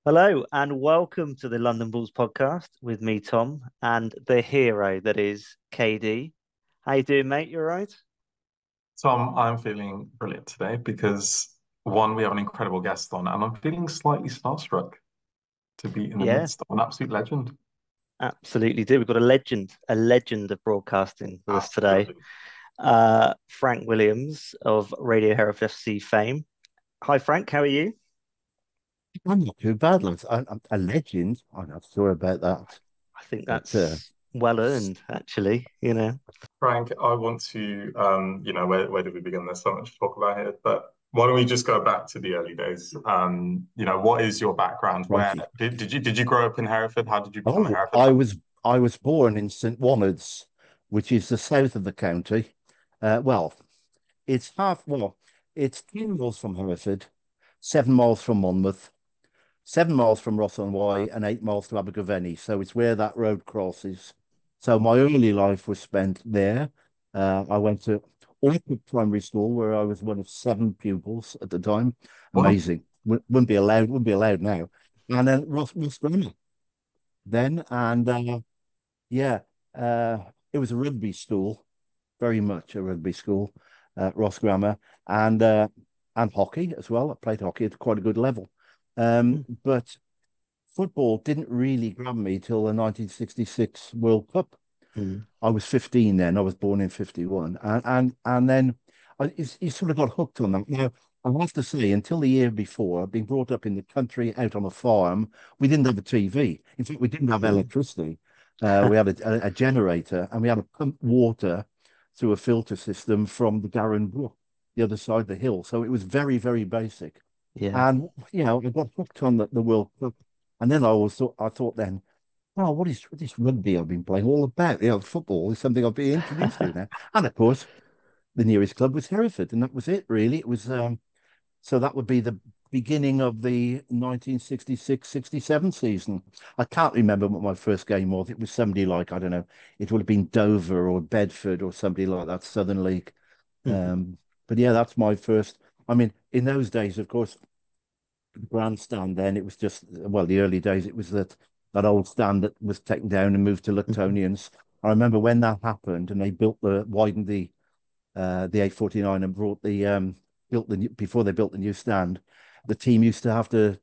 Hello and welcome to the London Bulls podcast with me, Tom, and the hero that is KD. How you doing, mate? You all right? Tom, I'm feeling brilliant today because one, we have an incredible guest on, and I'm feeling slightly starstruck to be in the Yeah, midst of an absolute legend. absolutely do. We've got a legend of broadcasting with us today. Absolutely. Frank Williams of Radio Hereford FC fame. Hi, Frank. How are you? I'm not too bad, lads. I'm a legend. I'm not sure about that, I think but that's well earned, actually. Frank, I want to, where do we begin? There's so much to talk about here, but why don't we just go back to the early days? What is your background? Where righty. did you grow up in Hereford? How did you become a Oh, Hereford I fan? was I was born in St. Wonards, which is the south of the county. Well, it's it's 10 miles from Hereford, 7 miles from Monmouth, 7 miles from Ross-on-Wye, and 8 miles to Abergavenny. So it's where that road crosses. So my early life was spent there. I went to Orchard Primary School, where I was one of seven pupils at the time. What? Amazing. Wouldn't be allowed now. And then Ross Grammar then, and yeah, uh, it was a rugby school, very much a rugby school, Ross Grammar, and uh, and hockey as well. I played hockey at quite a good level. But football didn't really grab me till the 1966 World Cup. Mm. I was 15 then. I was born in 51. And then you sort of got hooked on that. Now, I have to say, until the year before, being brought up in the country out on a farm, we didn't have a TV. In fact, we didn't have Mm. electricity. We had a generator and we had to pump water through a filter system from the Garran Brook, the other side of the hill. So it was very, very basic. Yeah. And, I got hooked on the World Cup. And then I thought then, oh, what is rugby I've been playing all about? Football is something I've been introduced to now. And of course, the nearest club was Hereford, and that was it, really. It was so that would be the beginning of the 1966-67 season. I can't remember what my first game was. It was somebody like, I don't know, it would have been Dover or Bedford or somebody like that, Southern League. Mhm. Um, but yeah, that's my first. I mean, in those days, of course, grandstand then. It was just, well, the early days, it was that old stand that was taken down and moved to Mhm. Luctonians. I remember when that happened and they widened the 849 and built before they built the new stand. The team used to have to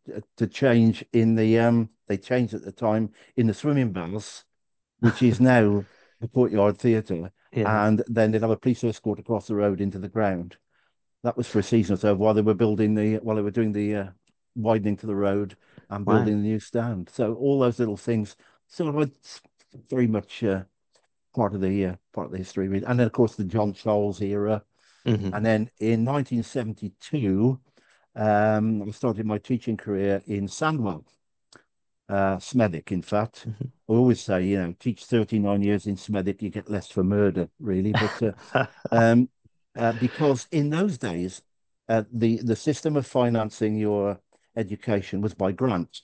change in they changed at the time in the swimming baths, which is now the Courtyard Theatre, Yeah. and then they'd have a police escort across the road into the ground. That was for a season or so while they were while they were doing the widening to the road and Wow. building the new stand. So all those little things, sort of very much part of the history. And then of course the John Charles era. Hmm. And then in 1972, I started my teaching career in Sandwell, Smethwick, in fact. Hmm. I always say, teach 39 years in Smethwick, you get less for murder, really. But um, because in those days, the system of financing your education was by grant,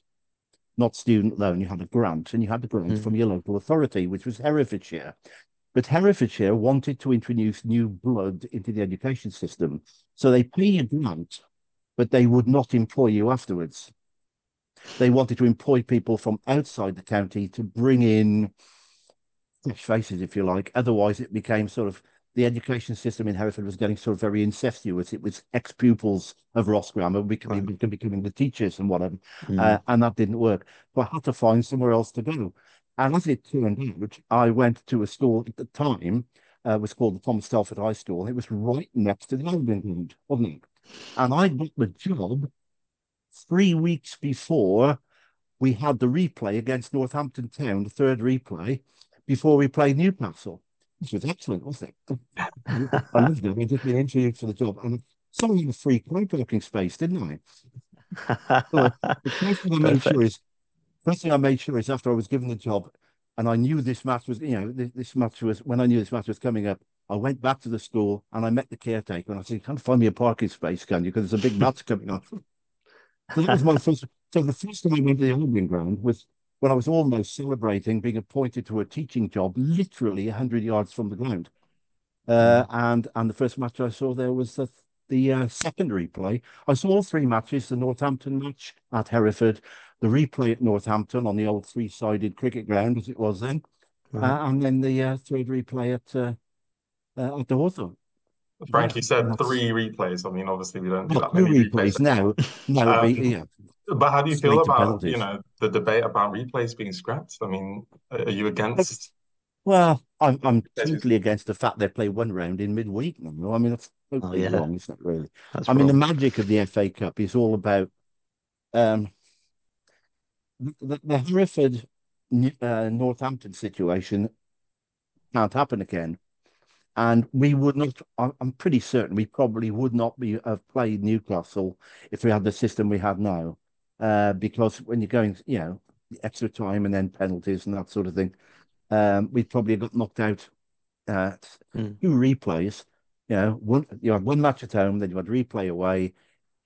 not student loan. You had a grant, and you had a grant from Mm. your local authority, which was Herefordshire. But Herefordshire wanted to introduce new blood into the education system, so they pay you a grant, but they would not employ you afterwards. They wanted to employ people from outside the county to bring in fresh faces, if you like. Otherwise, it became sort of the education system in Hereford was getting sort of very incestuous. It was ex-pupils of Ross Grammar Right. becoming the teachers and whatever, Mm. and that didn't work. So I had to find somewhere else to go. And as it turned out, I went to a school at the time, was called the Thomas Telford High School. It was right next to the Albion Ground, wasn't it? And I got the job 3 weeks before we had the replay against Northampton Town, the third replay, before we played Newcastle. This was excellent, wasn't it? I loved it. I just been interviewed for the job. And someone had a free car parking space, didn't I? So the Perfect. first thing I made sure is after I was given the job and I knew this match was, this match was, when I knew this match was coming up, I went back to the school and I met the caretaker and I said, you can't find me a parking space, can you? Because there's a big match coming on. So that was my first. So the first time I went to the Albion Ground was when I was almost celebrating being appointed to a teaching job, literally 100 yards from the ground. Mm. And the first match I saw there was the second replay. I saw all three matches: the Northampton match at Hereford, the replay at Northampton on the old three-sided cricket ground as it was then, and then the third replay at the Hawthorn. Frank, you said That's 3 replays. I mean, obviously we don't do that two many replays. replays now. Now it'd be Um, but how do you feel straight to about, penalties. the debate about replays being scrapped? I mean, are you against Well, I'm replays? totally against the fact they play one round in midweek now. I mean, that's totally wrong, isn't it, really? That's I mean, the wrong. magic of the FA Cup is all about the Hereford Northampton situation can't happen again. And we would not, I'm pretty certain we probably would not have played Newcastle if we had the system we had now. Because when you're going, extra time and then penalties and that sort of thing, we'd probably got knocked out two replays. You had one match at home, then you had replay away.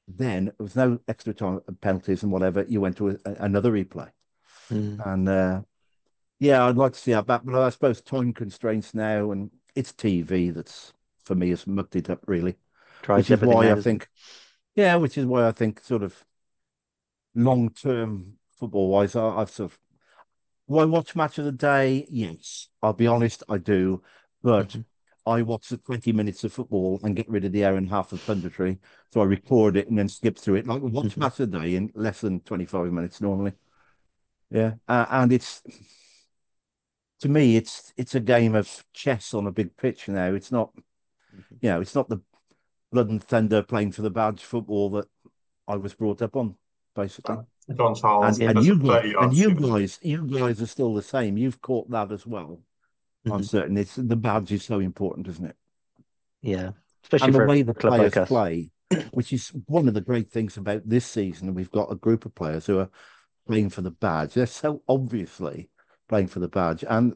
Then there was no extra time penalties and whatever. You went to another replay. And I'd like to see that back, but I suppose time constraints now, and it's TV that's for me has mucked it up really. Drives which is everything why mad, I think, which is why I think sort of long term football wise, I've sort of. Do I watch match of the day? Yes, I'll be honest, I do, but I watch the 20 minutes of football and get rid of the hour and a half of punditry. So I record it and then skip through it. Like watch match of the day in less than 25 minutes normally. Yeah, and it's. To me, it's a game of chess on a big pitch now. It's not, it's not the blood and thunder playing for the badge football that I was brought up on, basically. John Charles, And you guys are still the same. You've caught that as well. I'm certain it's the badge is so important, isn't it? Yeah, especially and the for way the club players like us. play, which is one of the great things about this season. We've got a group of players who are playing for the badge. They're so obviously playing for the badge, and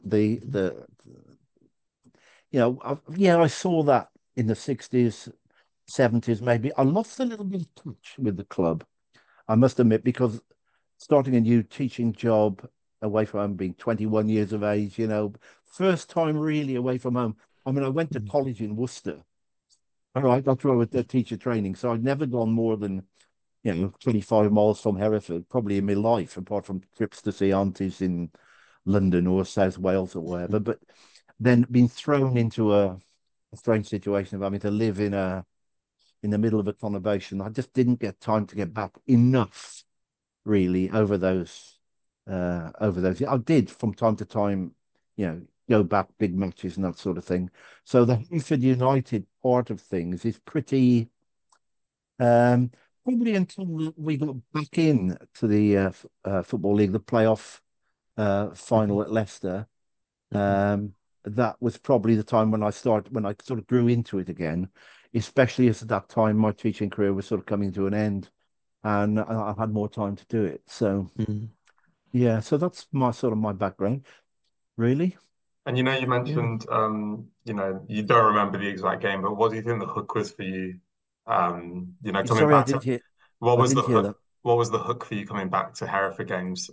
I saw that in the 60s, 70s, maybe. I lost a little bit of touch with the club, I must admit, because starting a new teaching job away from home, being 21 years of age, first time really away from home. I mean, I went to college in Worcester. All right, that's where I was teacher training. So I'd never gone more than, 25 miles from Hereford, probably in my life, apart from trips to see aunties in London or South Wales or wherever. But then being thrown into a strange situation of having to live in the middle of a conurbation. I just didn't get time to get back enough, really, over those. I did from time to time, go back big matches and that sort of thing. So the Hereford United part of things is pretty. Probably until we got back in to the Football League, the playoff final at Leicester. That was probably the time when I sort of grew into it again, especially as at that time my teaching career was sort of coming to an end and I had more time to do it. So so that's my background, really. And you mentioned you don't remember the exact game, but what do you think the hook was for you? Coming Sorry, I back didn't to hear. what I was the didn't hear that. hook? What was the hook for you coming back to Hereford games?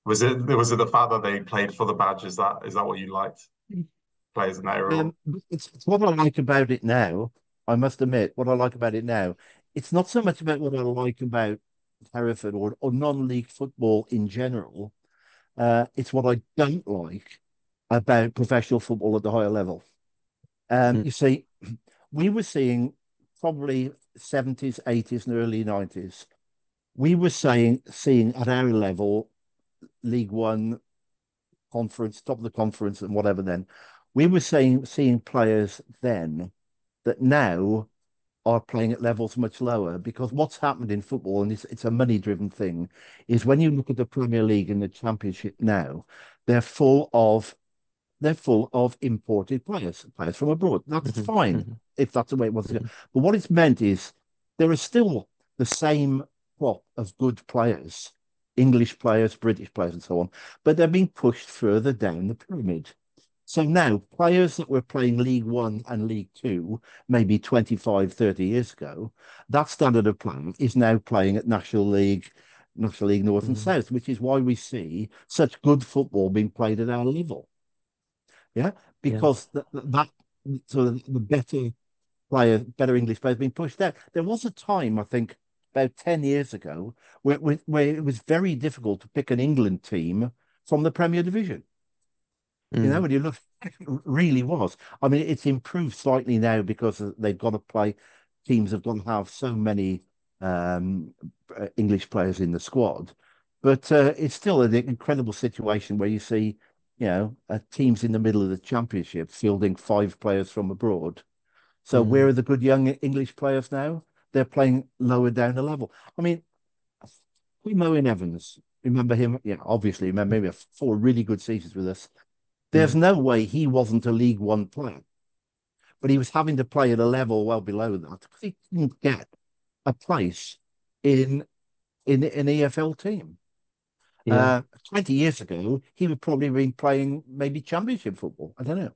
Was it the fact that they played for the badge? Is that what you liked? Players in that era? It's what I like about it now. I must admit, what I like about it now, it's not so much about what I like about Hereford or non-league football in general. It's what I don't like about professional football at the higher level. You see, we were seeing probably 70s, 80s, and early 90s. We were seeing at our level, League One, conference, top of the conference, and whatever. Then we were seeing players then that now are playing at levels much lower, because what's happened in football, and it's a money-driven thing, is when you look at the Premier League and the Championship now, they're full of imported players from abroad. That's fine if that's the way it was. But what it's meant is there are still the same crop of good players, English players, British players, and so on, but they're being pushed further down the pyramid. So now players that were playing League One and League Two, maybe 25, 30 years ago, that standard of play is now playing at National League North and South, which is why we see such good football being played at our level. Yeah, because that so the better better English players being pushed out. There was a time, I think, about 10 years ago, where it was very difficult to pick an England team from the Premier Division. You know, Mm. when you look, it really was. I mean, it's improved slightly now because they've got to play, teams have got to have so many um, English players in the squad. But it's still an incredible situation where you see, teams in the middle of the championship fielding five players from abroad. So where Mm. are the good young English players now? They're playing lower down the level. I mean, Owen Evans, remember him? Yeah, obviously, remember him. 4 really good seasons with us. There's Mm. no way he wasn't a League One player, but he was having to play at a level well below that because he didn't get a place in an EFL team. Yeah. 20 years ago, he would probably have been playing maybe Championship football. I don't know.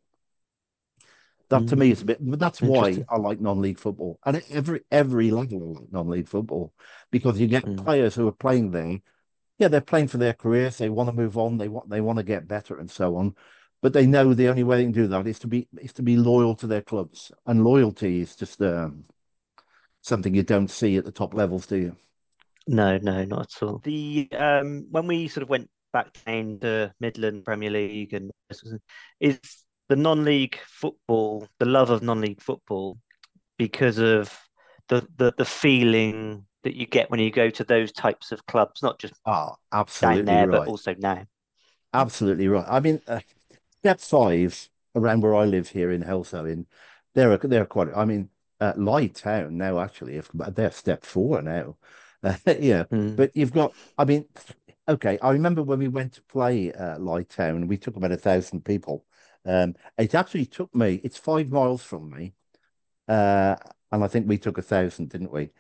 That to me Mm. is a bit, but that's why Interesting. I like non-league football. And at every level, I like non-league football because you get Mm. players who are playing there. Yeah, they're playing for their careers. They want to move on. They want to get better and so on. But they know the only way they can do that is to be loyal to their clubs. And loyalty is just something you don't see at the top levels, do you? No, no, not at all. The when we sort of went back down to Midland Premier League and is the non-league football, the love of non-league football, because of the feeling that you get when you go to those types of clubs, not just Ah, down absolutely there, but right. also now. Absolutely right. I mean, step five around where I live here in Helsowin, they're quite. I mean, Light Town now actually, if they're step four now. Yeah, Mm. but you've got. I mean, okay. I remember when we went to play Light Town, we took about 1,000 people. It actually took me. It's 5 miles from me, uh, and I think we took 1,000, didn't we?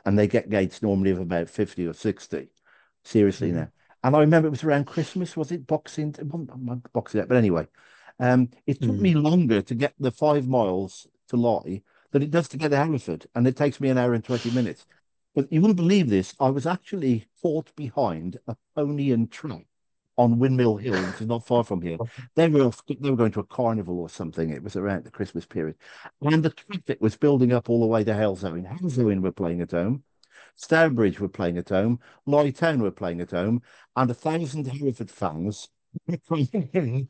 And they get gates normally of about 50 or 60. Seriously Mm. now. And I remember it was around Christmas, was it? It wasn't Boxing Day, but anyway, it took Mm. me longer to get the 5 miles to Lie than it does to get to Hereford, and it takes me an hour and 20 minutes. But you wouldn't believe this. I was actually caught behind a pony and trap on Windmill Hill, which is not far from here. They were going to a carnival or something. It was around the Christmas period. And the traffic was building up all the way to Hellzoe. Hellzoe were playing at home. Stourbridge were playing at home. Lye Town were playing at home. And 1,000 Hereford fans were playing in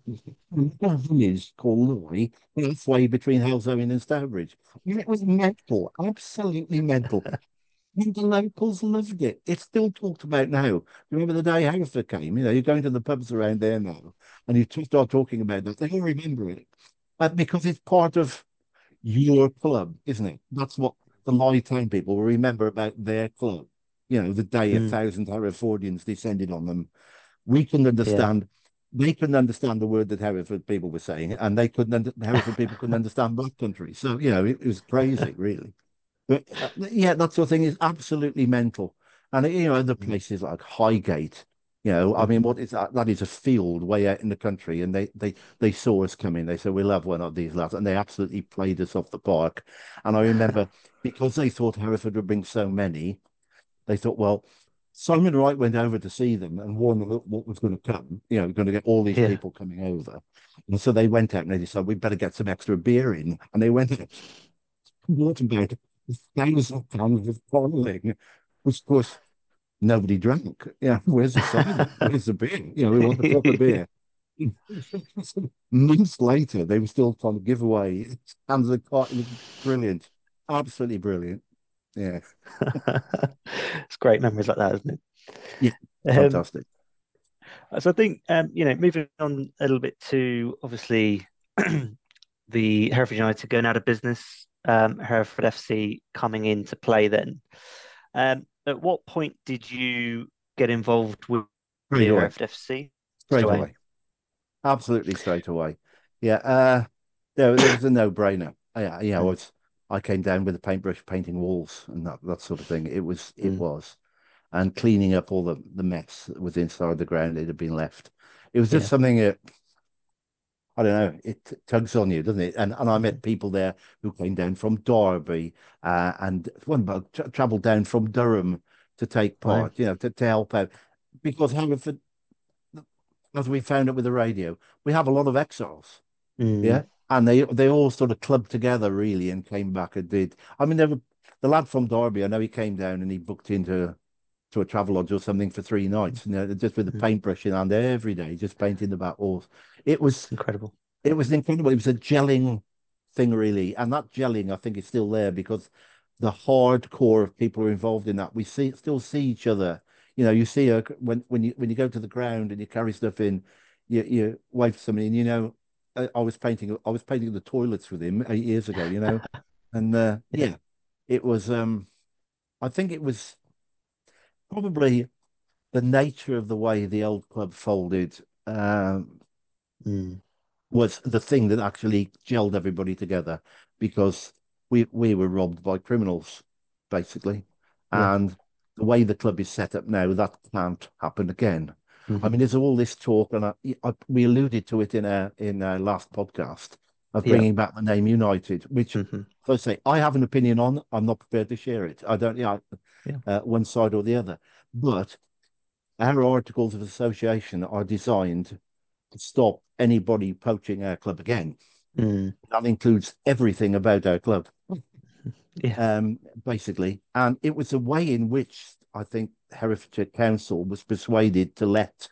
a village called Lye, halfway between Hellzoe and Stourbridge. It was mental, absolutely mental. And the locals loved it. It's still talked about now. Remember the day Hereford came? You're going to the pubs around there now, and you start talking about that. They all remember it, because it's part of your club, isn't it? That's what the Lye Town people will remember about their club. The day a Mm. thousand Herefordians descended on them. We couldn't Yeah. understand. They couldn't understand the word that Hereford people were saying, and they couldn't. Hereford people couldn't understand Black Country. So it was crazy, really. But yeah, that sort of thing is absolutely mental. And other Mm. places like Highgate, I mean, Mhm. what is that? That is a field way out in the country, and they saw us coming. They said, "We love one of these lads," and they absolutely played us off the park. And I remember because they thought Hereford would bring so many, they thought, well, Simon Wright went over to see them and warned them what was going to come. Going to get all these Yeah. people coming over, and so they went out and they decided we better get some extra beer in, and they went out. What about 1,000 pounds of bottling, which of course nobody drank. Yeah, where's the cider? Where's the beer? We want the proper beer. Months later, they were still trying to give away cans of cart. It was brilliant, absolutely brilliant. Yeah, It's great memories like that, isn't yeah, it? fantastic. So I think moving on a little bit to obviously the Hereford United going out of business, Hereford FC coming into play then. At what point did you get involved with Straight the away, Hereford FC? Straight straight away. away, absolutely straight away. Yeah, there was a no-brainer. Yeah, yeah, Mm. I came down with a paintbrush painting walls and that sort of thing. It Mm. was. And cleaning up all the mess that was inside the ground that had been left. It was just Yeah. something that, I don't know, it tugs on you, doesn't it? And I Mhm. met people there who came down from Derby and one about travelled down from Durham to take Wow. part, to help out. Because Hereford, as we found out with the radio, we have a lot of exiles. Mm. Yeah. And they all sort of clubbed together really and came back and did. I mean, the lad from Derby, I know he came down and he booked into to a travel lodge or something for 3 nights, just with a paintbrush in hand every day, just painting the back walls. It was Incredible. it was incredible. It was a gelling thing, really. And that gelling, I think, is still there because the hardcore of people who are involved in that, we still see each other. You see when you go to the ground and you carry stuff in, you wave to somebody, and I was painting the toilets with him 8 years ago, and Yeah. yeah, it was. I think it was probably the nature of the way the old club folded. Mm. Was the thing that actually gelled everybody together because we were robbed by criminals, basically. Yeah. And the way the club is set up now, that can't happen again. I Hmm. mean, there's all this talk, and we alluded to it in our last podcast of Yeah. bringing back the name United, which, Hmm. as I say, I have an opinion on. I'm not prepared to share it. I don't, Yeah. one side or the other. But our articles of association are designed to stop anybody poaching our club again. Mm. That includes everything about our club, Yeah. basically. And it was a way in which I think Herefordshire Council was persuaded to let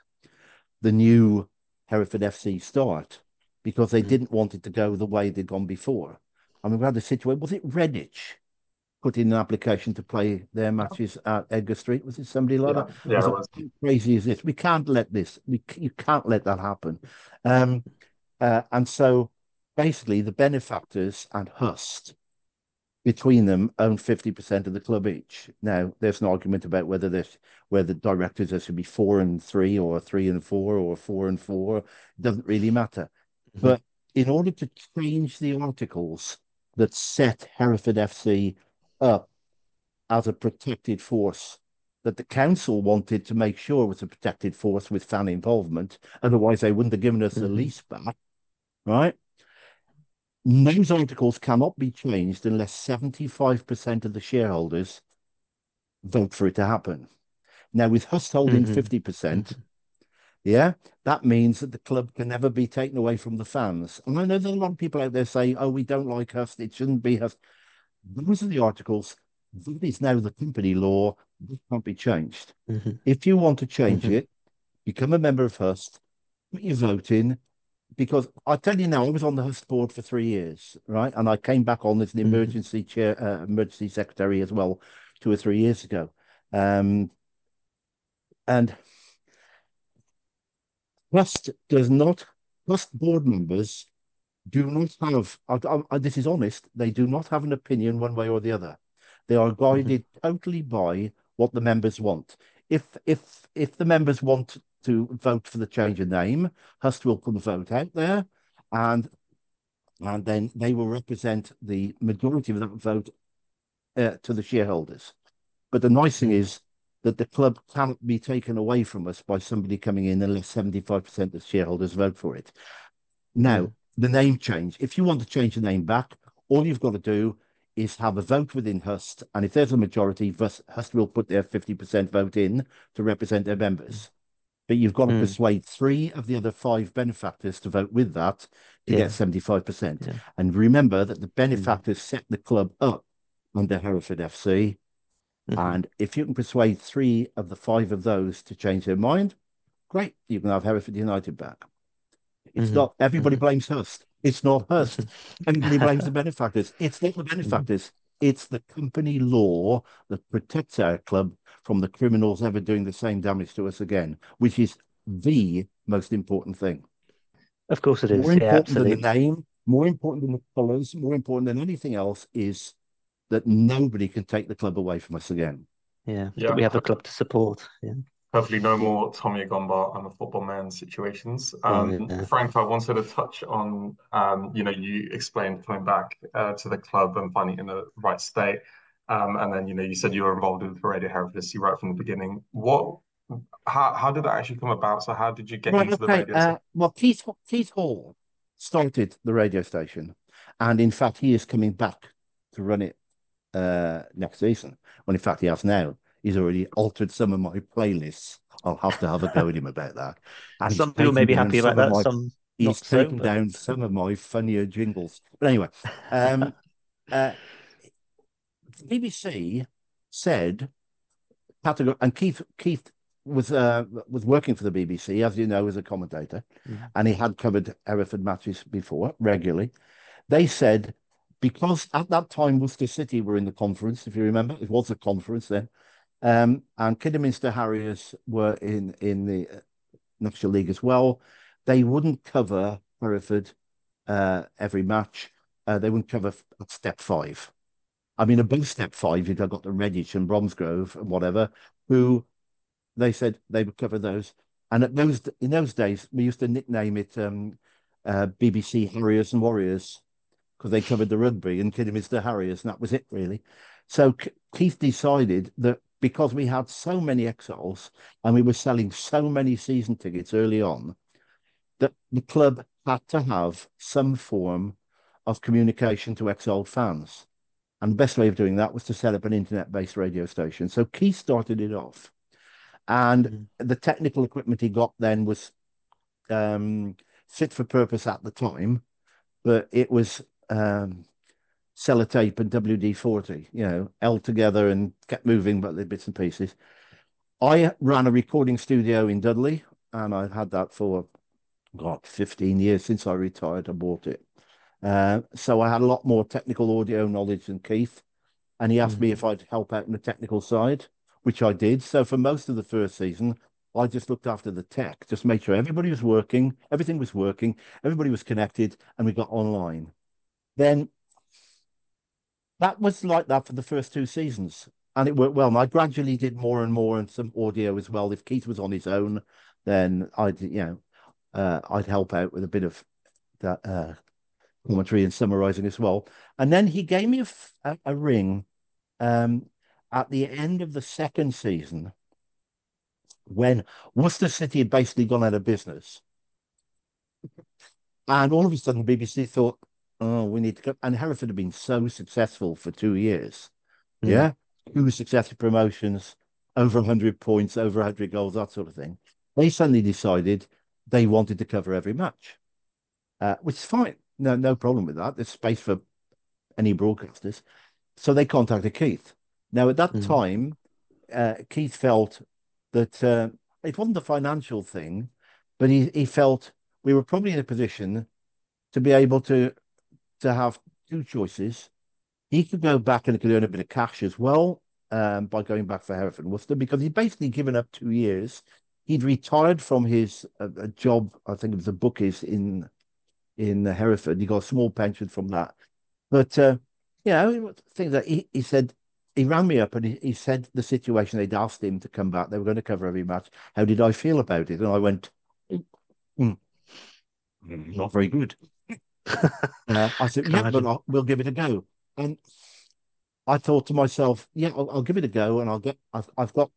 the new Hereford FC start because they Mm. didn't want it to go the way they'd gone before. I mean, we had a situation, was it Redditch put in an application to play their matches at Edgar Street? Was it somebody like Yeah, that? I yeah, it thought, was. how crazy is this? We can't let this, you can't let that happen. Um, and so basically, the benefactors and Hust between them own 50% of the club each. Now, there's an argument about whether directors there should be 4 and 3 or 3 and 4 or 4 and 4. It doesn't really matter. Hmm. But in order to change the articles that set Hereford FC up as a protected force that the council wanted to make sure was a protected force with fan involvement, otherwise they wouldn't have given us the Hmm. lease back, right? Those articles cannot be changed unless 75% of the shareholders vote for it to happen. Now, with Hust holding Hmm. 50%, Hmm. yeah, that means that the club can never be taken away from the fans. And I know there are a lot of people out there saying, oh, we don't like Hust, it shouldn't be Hust. Those are the articles. That is now the company law. This can't be changed. Hmm. If you want to change Hmm. it, become a member of Hust, put your vote in, because I tell you now, I was on the Hust board for 3 years, right? And I came back on as an Hmm. emergency chair, emergency secretary as well, 2 or 3 years ago. And Hust does not, Hust board members do not have, this is honest, they do not have an opinion one way or the other. They are Hmm. guided totally by what the members want. If the members want to vote for the change of name, Hust will put a vote out there, and and then they will represent the majority of that vote to the shareholders. But the nice thing Hmm. is that the club cannot be taken away from us by somebody coming in unless 75% of shareholders vote for it. Now, Hmm. the name change. If you want to change the name back, all you've got to do is have a vote within Hust. And if there's a majority, Hust will put their 50% vote in to represent their members. But you've got to Hmm. persuade 3 of the other 5 benefactors to vote with that to get Yeah. 75%. Yeah. And remember that the Hmm. benefactors set the club up under Hereford FC. Hmm. And if you can persuade 3 of the 5 of those to change their mind, great, you can have Hereford United back. It's Hmm. not everybody Hmm. blames Hust. It's not Hust. Everybody blames the benefactors. It's not the benefactors. It's the company law that protects our club from the criminals ever doing the same damage to us again, which is the most important thing. Of course it More is. Yeah, important than the absolutely. name, more important than the colours, more important than anything else is that nobody can take the club away from us again. Yeah, that Yeah, we have a club to support. Yeah. hopefully no more Tommy Gombar and the football man situations. Yeah. Frank, I wanted to touch on, you explained coming back to the club and finding it in the right state. And then, you said you were involved with Radio Hereford FC right from the beginning. How did that actually come about? So how did you get Right, into the okay. radio scene? Well, Keith Hall started the radio station, and in fact, he is coming back to run it next season. Well, in fact, he has now. He's already altered some of my playlists. I'll have to have a go at him about that. And he's Some people may taken be down happy some about of that. my, Some. He's Not so, taken but down some of my funnier jingles. But anyway, um, uh, BBC said and Keith was working for the BBC, as you know, as a commentator, and he had covered Hereford matches before regularly. They said because at that time Worcester City were in the conference, if you remember, it was a conference then, and Kidderminster Harriers were in the National League as well. They wouldn't cover Hereford every match. They wouldn't cover step 5. I mean, above step 5, you've got the Redditch and Bromsgrove and whatever, who they said they would cover those. And in those days, we used to nickname it BBC Harriers and Warriors because they covered the rugby and Kidderminster Harriers, and that was it really. So Keith decided that because we had so many exiles and we were selling so many season tickets early on, that the club had to have some form of communication to exiled fans. And the best way of doing that was to set up an internet-based radio station. So Keith started it off. And the technical equipment he got then was fit for purpose at the time, but it was sellotape and WD-40, held together and kept moving, but the bits and pieces. I ran a recording studio in Dudley, and I've had that for, 15 years since I retired. I bought it. So I had a lot more technical audio knowledge than Keith, and he asked me if I'd help out in the technical side, which I did. So for most of the first season, I just looked after the tech, just made sure everybody was working, everything was working, everybody was connected, and we got online. Then that was like that for the first 2 seasons, and it worked well. And I gradually did more and more and some audio as well. If Keith was on his own, then I'd help out with a bit of that commentary and summarizing as well. And then he gave me a ring at the end of the second season when Worcester City had basically gone out of business. And all of a sudden, BBC thought, oh, we need to go. And Hereford had been so successful for 2 years. Yeah. 2 successive promotions, over 100 points, over 100 goals, that sort of thing. They suddenly decided they wanted to cover every match, which is fine. No problem with that. There's space for any broadcasters. So they contacted Keith. Now, at that time, Keith felt that it wasn't a financial thing, but he felt we were probably in a position to be able to have 2 choices. He could go back and he could earn a bit of cash as well by going back for Hereford and Worcester, because he'd basically given up 2 years. He'd retired from his job, I think it was the bookies in Hereford. He got a small pension from that. But, things that he said, he rang me up and he said the situation, they'd asked him to come back. They were going to cover every match. How did I feel about it? And I went, not very good. I said, yeah, but we'll give it a go. And I thought to myself, yeah, I'll give it a go, and I've got,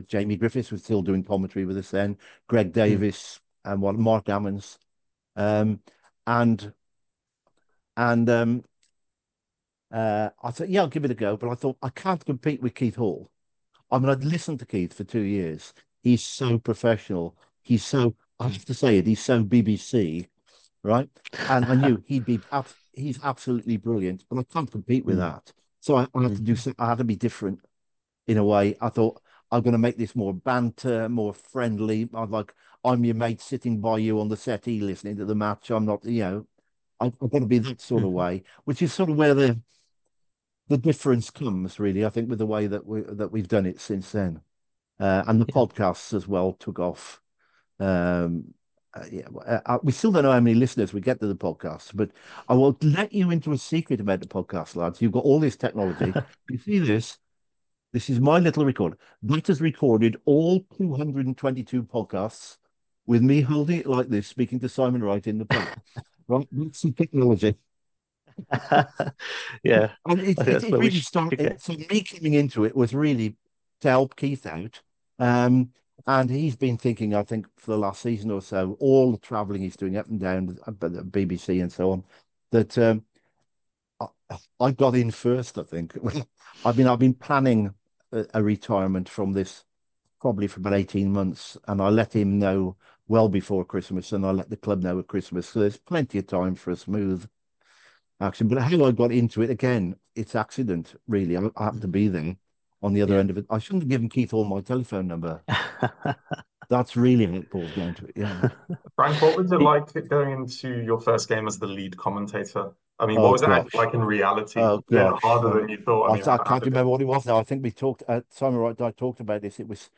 Jamie Griffiths was still doing commentary with us then, Greg Davis and Mark Ammons, I thought, yeah, I'll give it a go, but I thought I can't compete with Keith Hall. I mean, I'd listened to Keith for 2 years. He's so professional. I have to say it, he's so BBC, right? And I knew he's absolutely brilliant, but I can't compete with that. So I had to be different in a way. I thought, I'm going to make this more banter, more friendly. I'm your mate sitting by you on the settee listening to the match. I'm not, I've got to be that sort of way, which is sort of where the difference comes, really, I think, with the way that we've done it since then. And the podcasts as well took off. We still don't know how many listeners we get to the podcast, but I will let you into a secret about the podcast, lads. You've got all this technology. You see this? This is my little recorder. That has recorded all 222 podcasts with me holding it like this, speaking to Simon Wright in the back. Right? That's some technology. Yeah. And it really started. So me coming into it was really to help Keith out. And he's been thinking, I think, for the last season or so, all the travelling he's doing up and down the BBC and so on, that I got in first, I think. I've been planning a retirement from this probably for about 18 months, and I let him know well before Christmas, and I let the club know at Christmas. So there's plenty of time for a smooth action. But how I got into it again, it's accident, really. I happened to be there on the other Yeah. end of it. I shouldn't have given Keith all my telephone number. That's really how it boils down to it. Yeah. Frank, what was it like going into your first game as the lead commentator? I mean, what Oh was it actually gosh. like in reality? Oh Was it gosh. harder than you thought? I mean, I how can't did it? remember what it was now. I think we talked Simon Wright and I talked about this. It was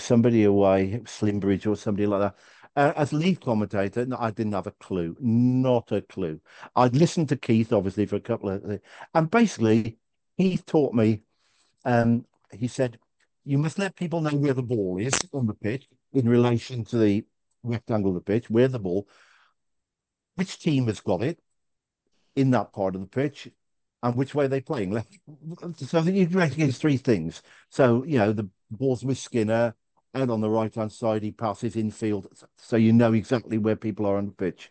somebody away, it was Slimbridge or somebody like that. As lead commentator, no, I didn't have a clue, not a clue. I'd listened to Keith obviously for a couple of, and basically he taught me. Um, he said, you must let people know where the ball is on the pitch in relation to the rectangle of the pitch, where the ball, which team has got it in that part of the pitch, and which way they're playing. So I think you recognize three things. So, the ball's with Skinner, and on the right hand side, he passes infield. So you know exactly where people are on the pitch.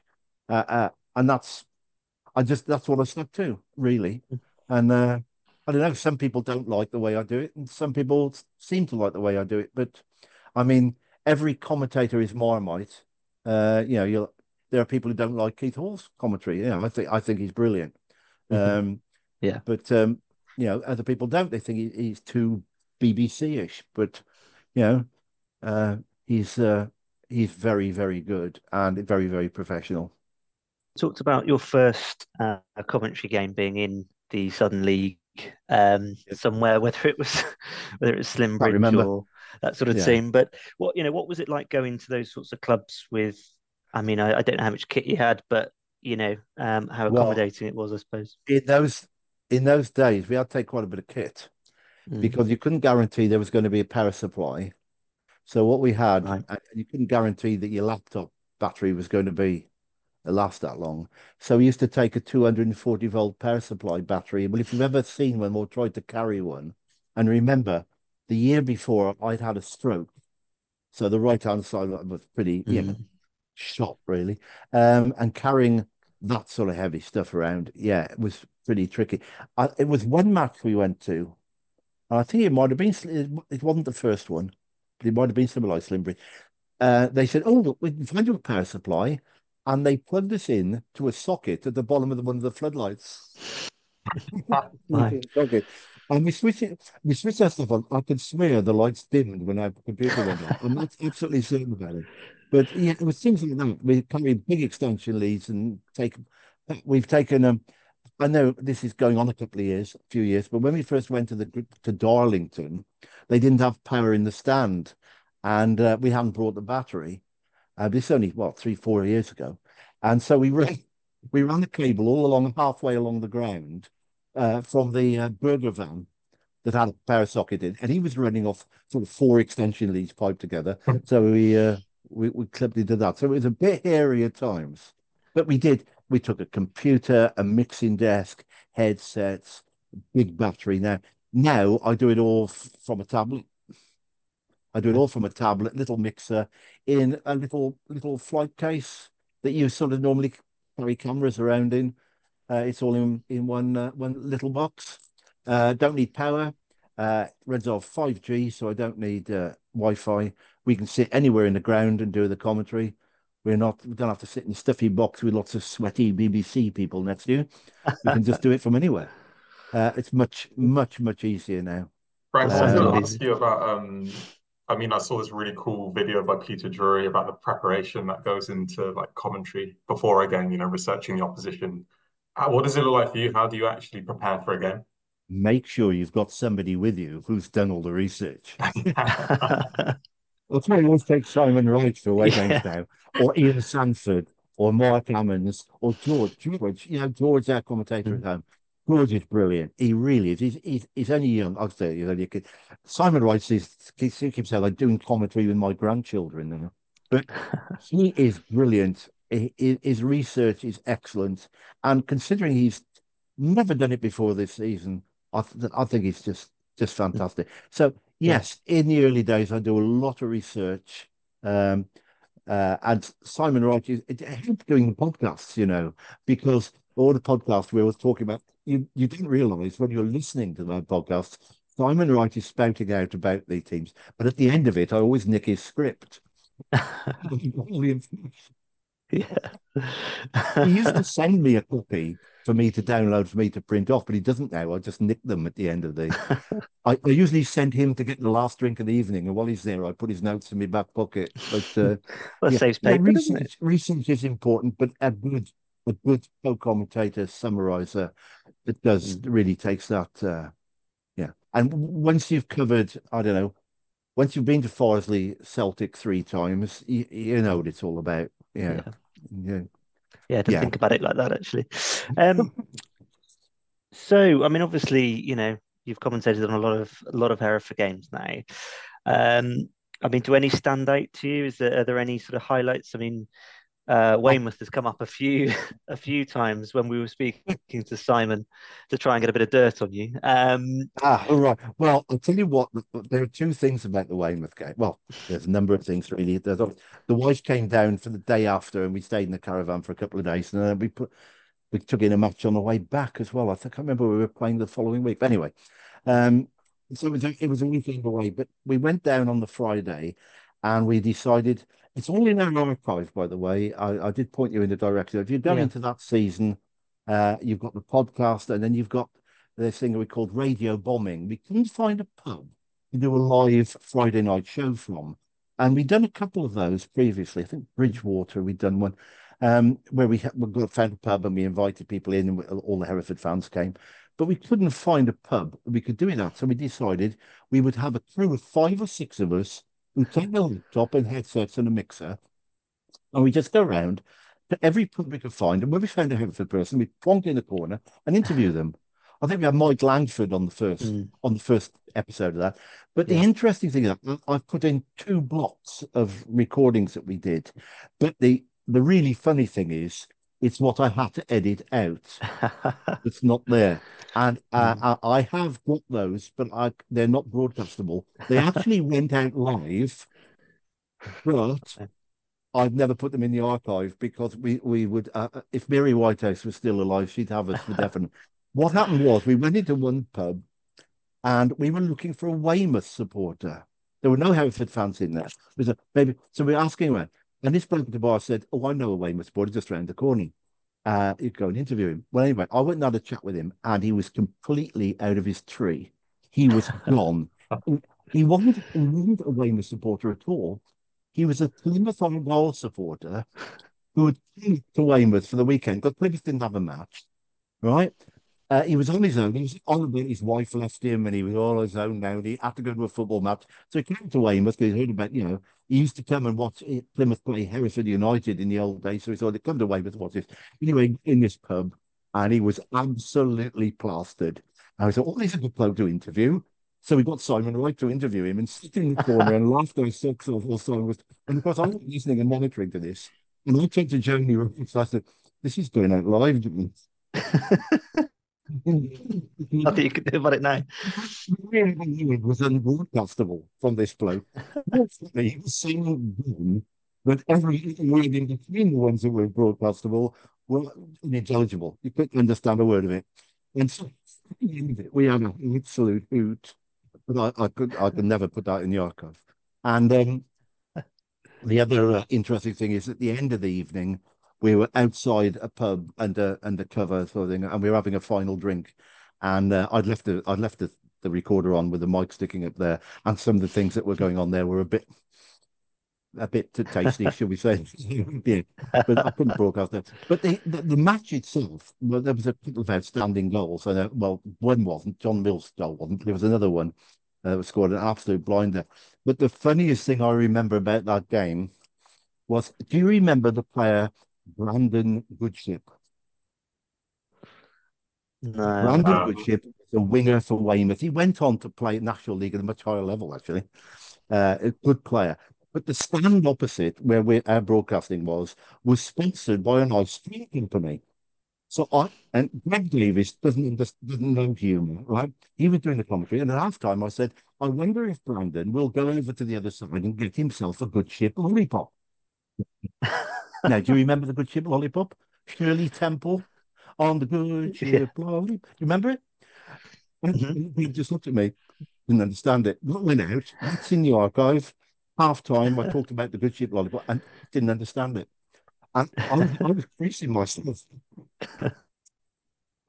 And that's what I stuck to, really. And I don't know, some people don't like the way I do it, and some people seem to like the way I do it. But I mean, every commentator is Marmite. There are people who don't like Keith Hall's commentary. I think he's brilliant. Um, Yeah. but other people don't. They think he's too BBC-ish. But you know, uh, he's uh, he's very, very good and very, very professional. Talked about your first Coventry game being in the Southern League Yep. somewhere, whether it was Can't Slimbridge remember. or that sort of Yeah. team. But what was it like going to those sorts of clubs with? I mean, I don't know how much kit you had, but how Well, accommodating it was, I suppose. in those days, we had to take quite a bit of kit Mm, because you couldn't guarantee there was going to be a power supply. So what we had, right. you couldn't guarantee that your laptop battery was going to be last that long. So we used to take a 240-volt power supply battery. Well, if you've ever seen one or tried to carry one, and remember, the year before I'd had a stroke, so the right hand side was pretty, Mm. shot really. And carrying that sort of heavy stuff around, yeah, it was pretty tricky. It was one match we went to. I think it might have been, it wasn't the first one, but it might have been something like Slimbridge. They said, "Oh, look, we can find you a power supply," and they plugged us in to a socket at the bottom of one of the floodlights. Right. Socket. And we switched that stuff on. I could swear the lights dimmed when our computer went on. I'm not absolutely certain about it. But yeah, it was things like that. We carried big extension leads and we've taken I know this is going on a couple of years, a few years, but when we first went to Darlington, they didn't have power in the stand, and we hadn't brought the battery. This is only what 3, 4 years ago, and so we ran the cable all along halfway along the ground from the burger van that had a power socket in, and he was running off sort of four extension leads piped together. So we clipped into that. So it was a bit hairy at times, but we did. We took a computer, a mixing desk, headsets, big battery. Now I do it all from a tablet. I do it all from a tablet, little mixer in a little flight case that you sort of normally carry cameras around in. It's all in one little box. Don't need power. Runs off 5G, so I don't need Wi-Fi. We can sit anywhere in the ground and do the commentary. We don't have to sit in a stuffy box with lots of sweaty BBC people next to you. We can just do it from anywhere. It's much, much, much easier now. Frank, That I was sounds going Um, to ask amazing. you about, I mean, I saw this really cool video by Peter Drury about the preparation that goes into like commentary before a game, researching the opposition. What does it look like for you? How do you actually prepare for a game? make sure you've got somebody with you who's done all the research. I'll try and always take Simon Wright for away games Yeah. now, or Ian Sanford, or Mark Ammons, or George. George, our commentator at Mm. home. George is brilliant. He really is. He's only young. I'll say he's only a kid. Simon Wright keeps saying like doing commentary with my grandchildren, but he is brilliant. His research is excellent, and considering he's never done it before this season, I think he's just fantastic. So Yeah. yes, in the early days, I do a lot of research. Um, and Simon Wright, it helped doing the podcasts, because all the podcasts we were talking about, you didn't realize when you're listening to that podcast, Simon Wright is spouting out about the teams. But at the end of it, I always nick his script He used to send me a copy for me to download, for me to print off, but he doesn't now. I just nick them at the end of the. I usually send him to get the last drink of the evening, and while he's there, I put his notes in my back pocket. But Well, it yeah, saves yeah, paper, doesn't it? research is important, but a good co-commentator, summariser, it does really takes that. Yeah, and once you've covered, I don't know, once you've been to Farsley Celtic 3 times, you know what it's all about. Yeah, Yeah. yeah, Yeah, to yeah. think about it like that, actually. So, I mean, obviously, you've commentated on a lot of Hereford games now. I mean, do any stand out to you? Are there any sort of highlights? I mean, I, Weymouth has come up a few a few times when we were speaking to Simon to try and get a bit of dirt on you. all right. Well, I'll tell you what, there are two things about the Weymouth game. Well, there's a number of things really. The wife came down for the day after and we stayed in the caravan for a couple of days, and then we took in a match on the way back as well. I can't remember, we were playing the following week. But anyway, um, so it was a weekend away, but we went down on the Friday and we decided it's all in our archive, by the way. I did point you in the direction. If you go Yeah, into that season, you've got the podcast and then you've got this thing we called Radio Bombing. We couldn't find a pub to do a live Friday night show from. And we'd done a couple of those previously. I think Bridgewater, we'd done one where we found a pub and we invited people in, and all the Hereford fans came. But we couldn't find a pub we could do it at. So we decided we would have a crew of 5 or 6 of us who take the laptop and headsets and a mixer, and we just go around to every pub we could find. And when we found a Hereford person, we plonk in a corner and interview them. I think we had Mike Langford on the first episode of that. But the yeah. interesting thing is I've put in 2 blocks of recordings that we did. But the really funny thing is it's what I had to edit out. It's not there. And I have got those, but they're not broadcastable. They actually went out live, but I've never put them in the archive because we would if Mary Whitehouse was still alive, she'd have us for definite. What happened was we went into one pub and we were looking for a Weymouth supporter. There were no Hereford fans in there. Maybe so we were asking around, and this bloke at the bar said, "Oh, I know a Weymouth supporter just round the corner. You go and interview him." Well, anyway, I went and had a chat with him, and he was completely out of his tree. He was gone. He wasn't a Weymouth supporter at all. He was a Plymouth Argyle supporter who had come to Weymouth for the weekend because Plymouth didn't have a match, right? He was on his own. He was on a bit. His wife left him, and he was all on his own now. And he had to go to a football match, so he came to Weymouth because he heard about, he used to come and watch Plymouth play Hereford United in the old days. So he thought he'd come to Weymouth to watch this. Anyway, in this pub, and he was absolutely plastered. And I thought, oh, he's a good bloke to interview. So we got Simon Wright to interview him and sit in the corner and laughed our socks off while Simon was. And of course, I was listening and monitoring to this. And I turned to Joni Roberts. I said, "This is going out live, didn't Not that you could do about it now. it was unbroadcastable from this bloke. Fortunately, he was saying then that every word in between the ones that were broadcastable were unintelligible. You couldn't understand a word of it. And so we had an absolute hoot. But I could never put that in the archive. And the other interesting thing is at the end of the evening, we were outside a pub under cover sort of thing, and we were having a final drink. And I'd left the recorder on with the mic sticking up there, and some of the things that were going on there were a bit too tasty, should we say? Yeah, but I couldn't broadcast that. But the match itself, well, there was a couple of outstanding goals. And well, one wasn't. John Mill's goal wasn't. There was another one that was scored an absolute blinder. But the funniest thing I remember about that game was, do you remember the player Brandon Goodship? No, I Brandon don't. Goodship is a winger for Weymouth. He went on to play National League at a much higher level, actually. A good player. But the stand opposite where our broadcasting was sponsored by an ice cream company. So and Greg Davis doesn't know humour, right? He was doing the commentary, and at halftime I said, "I wonder if Brandon will go over to the other side and get himself a good ship lollipop." Now, do you remember the good ship lollipop? Shirley Temple on the good Yeah. ship lollipop. You remember it? Mhm. He just looked at me, didn't understand it. That went out. That's in the archive. Half time, I talked about the good ship lollipop and didn't understand it. And I was creasing myself.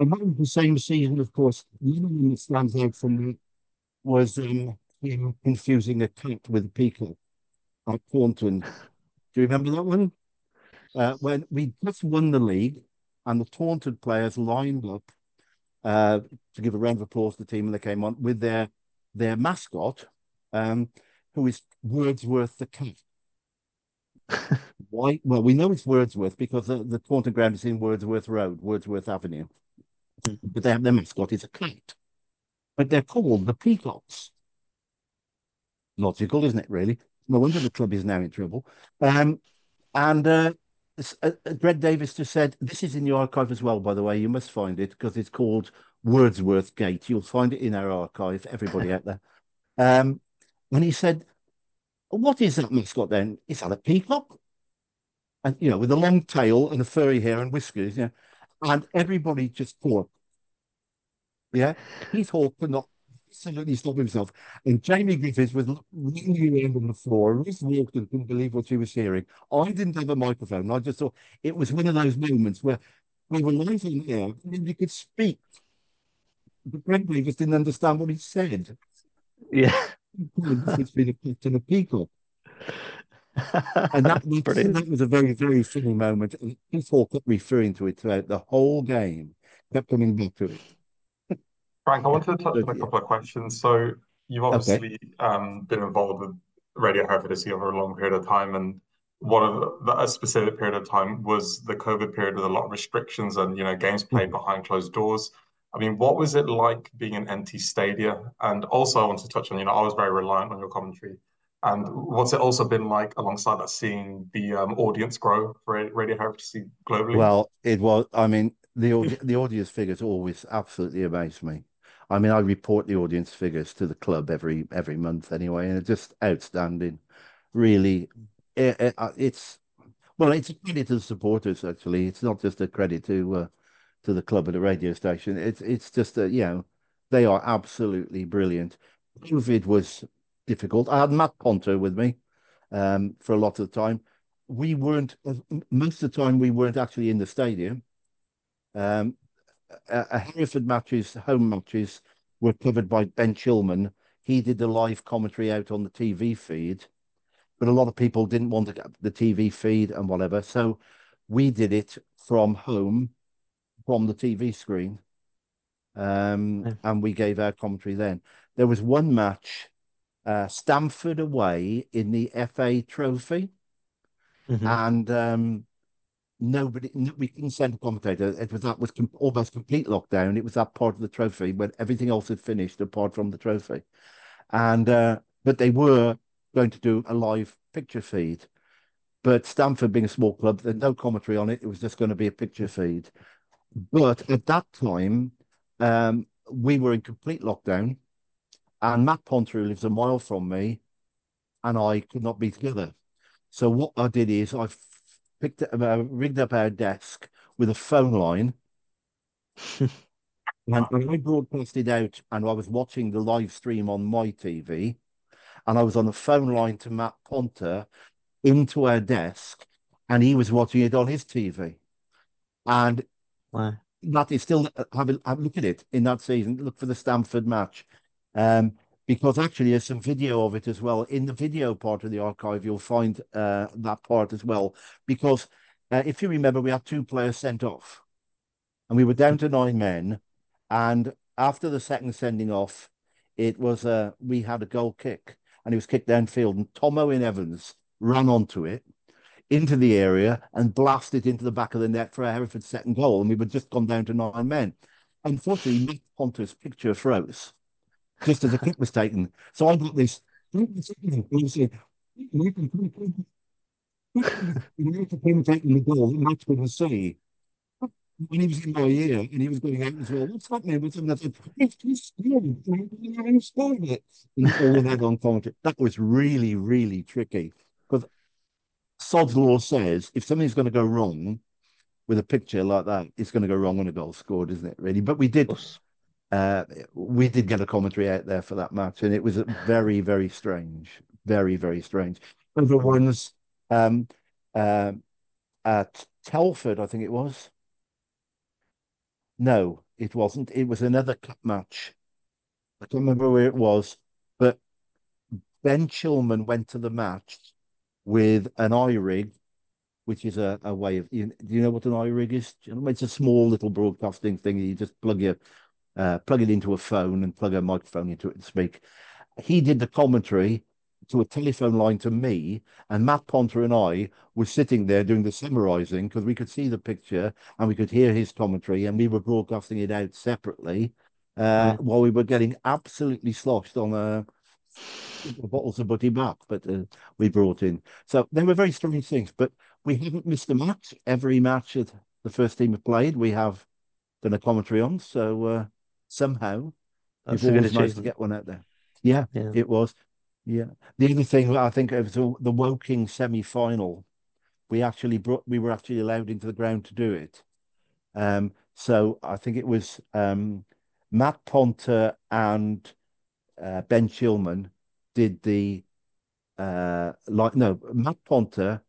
And that was the same season, of course. The other one that stands out for me was him confusing a cat with a peacock at Taunton. Do you remember that one? When we just won the league and the Taunton players lined up to give a round of applause to the team when they came on with their mascot, who is Wordsworth the cat. Why? Well, we know it's Wordsworth because the Taunton ground is in Wordsworth Road, Wordsworth Avenue. But they have their mascot is a cat. But they're called the Peacocks. Logical, isn't it, really? No wonder the club is now in trouble. And Greg Davis just said, this is in your archive as well, by the way. You must find it because it's called Wordsworth Gate. You'll find it in our archive, everybody out there. When he said, what is that mascot then? Is that a peacock? And, with a long tail and a furry hair and whiskers, and everybody just thought, Keith Hawke could not absolutely stop himself. And Jamie Griffiths was rolling around on the floor. Ruth Walton couldn't believe what she was hearing. I didn't have a microphone. I just thought it was one of those moments where we were live on air and then you could speak. But Greg Davis didn't understand what he said. Yeah. It's been a cat and a peacock. And that was a very, very funny moment. And Keith Hawke kept referring to it throughout the whole game, kept coming back to it. Frank, I wanted to touch on a couple of questions. So you've obviously been involved with Radio Hereford FC over a long period of time, and one of a specific period of time was the COVID period with a lot of restrictions and games played behind closed doors. I mean, what was it like being in empty stadia? And also, I want to touch on, I was very reliant on your commentary. And what's it also been like alongside that, seeing the audience grow for Radio Hereford FC globally? Well, it was. I mean, the audience figures always absolutely amaze me. I mean, I report the audience figures to the club every month anyway, and it's just outstanding. Really, it's a credit to the supporters. Actually, it's not just a credit to the club and the radio station. It's just they are absolutely brilliant. COVID was difficult. I had Matt Ponter with me for a lot of the time. We weren't most of the time. We weren't actually in the stadium. Hereford matches, home matches, were covered by Ben Chilman. He did the live commentary out on the TV feed, but a lot of people didn't want to get the TV feed and whatever. So we did it from home, from the TV screen, and we gave our commentary then. There was one match, Stamford away in the FA Trophy, and we couldn't send a commentator. That was almost complete lockdown. It was that part of the trophy when everything else had finished apart from the trophy. And but they were going to do a live picture feed. But Stamford being a small club, there's no commentary on it. It was just going to be a picture feed. But at that time, we were in complete lockdown, and Matt Ponter, who lives a mile from me, and I could not be together. So what I did is I rigged up our desk with a phone line, and I broadcasted out, and I was watching the live stream on my TV, and I was on a phone line to Matt Ponter into our desk, and he was watching it on his TV. And Matt is still have a look at it in that season. Look for the Stamford match. Because actually there's some video of it as well. In the video part of the archive, you'll find that part as well. Because if you remember, we had 2 players sent off. And we were down to 9 men. And after the second sending off, it was we had a goal kick. And it was kicked downfield. And Tom Owen Evans ran onto it, into the area, and blasted into the back of the net for Hereford's second goal. And we were just gone down to 9 men. Unfortunately, Matt Ponter's picture froze just as a kick was taken. So I got this. You taking the goal, the match couldn't see. When he was in my ear and he was going out as well, what's happening with him? I said, he's scored it. And all of that on commentary. That was really, really tricky. Because Sod's law says if something's going to go wrong with a picture like that, it's going to go wrong on a goal scored, isn't it, really? But we did get a commentary out there for that match, and it was very, very strange. Very, very strange. Other ones um, at Telford, I think it was. No, it wasn't. It was another cup match. I can't remember where it was, but Ben Chilman went to the match with an iRig, which is a way of, do you know what an iRig is? It's a small little broadcasting thing. You just plug it into a phone and plug a microphone into it to speak. He did the commentary to a telephone line to me, and Matt Ponter and I were sitting there doing the summarising because we could see the picture and we could hear his commentary, and we were broadcasting it out separately while we were getting absolutely sloshed on bottles of Buddy Back, but we brought in. So they were very strange things, but we haven't missed a match. Every match that the first team have played, we have done a commentary on. So somehow That's we've a good always managed to achievement. get one out there. Yeah, Yeah. it was. Yeah. The other thing I think it was the Woking semi-final. We were actually allowed into the ground to do it. So I think it was Matt Ponter and Ben Chilman did Matt Ponter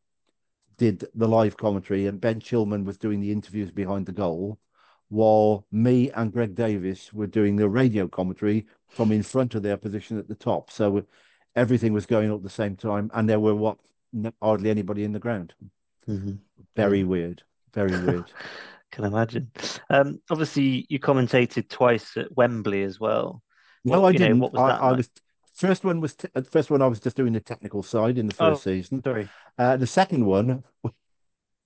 did the live commentary and Ben Chilman was doing the interviews behind the goal, while me and Greg Davis were doing the radio commentary from in front of their position at the top. So everything was going up at the same time, and there were hardly anybody in the ground. Very weird. Very weird. Can imagine. Obviously, you commentated twice at Wembley as well. No, I didn't. What was that I like? was first one I was just doing the technical side in the first season. Sorry. The second one,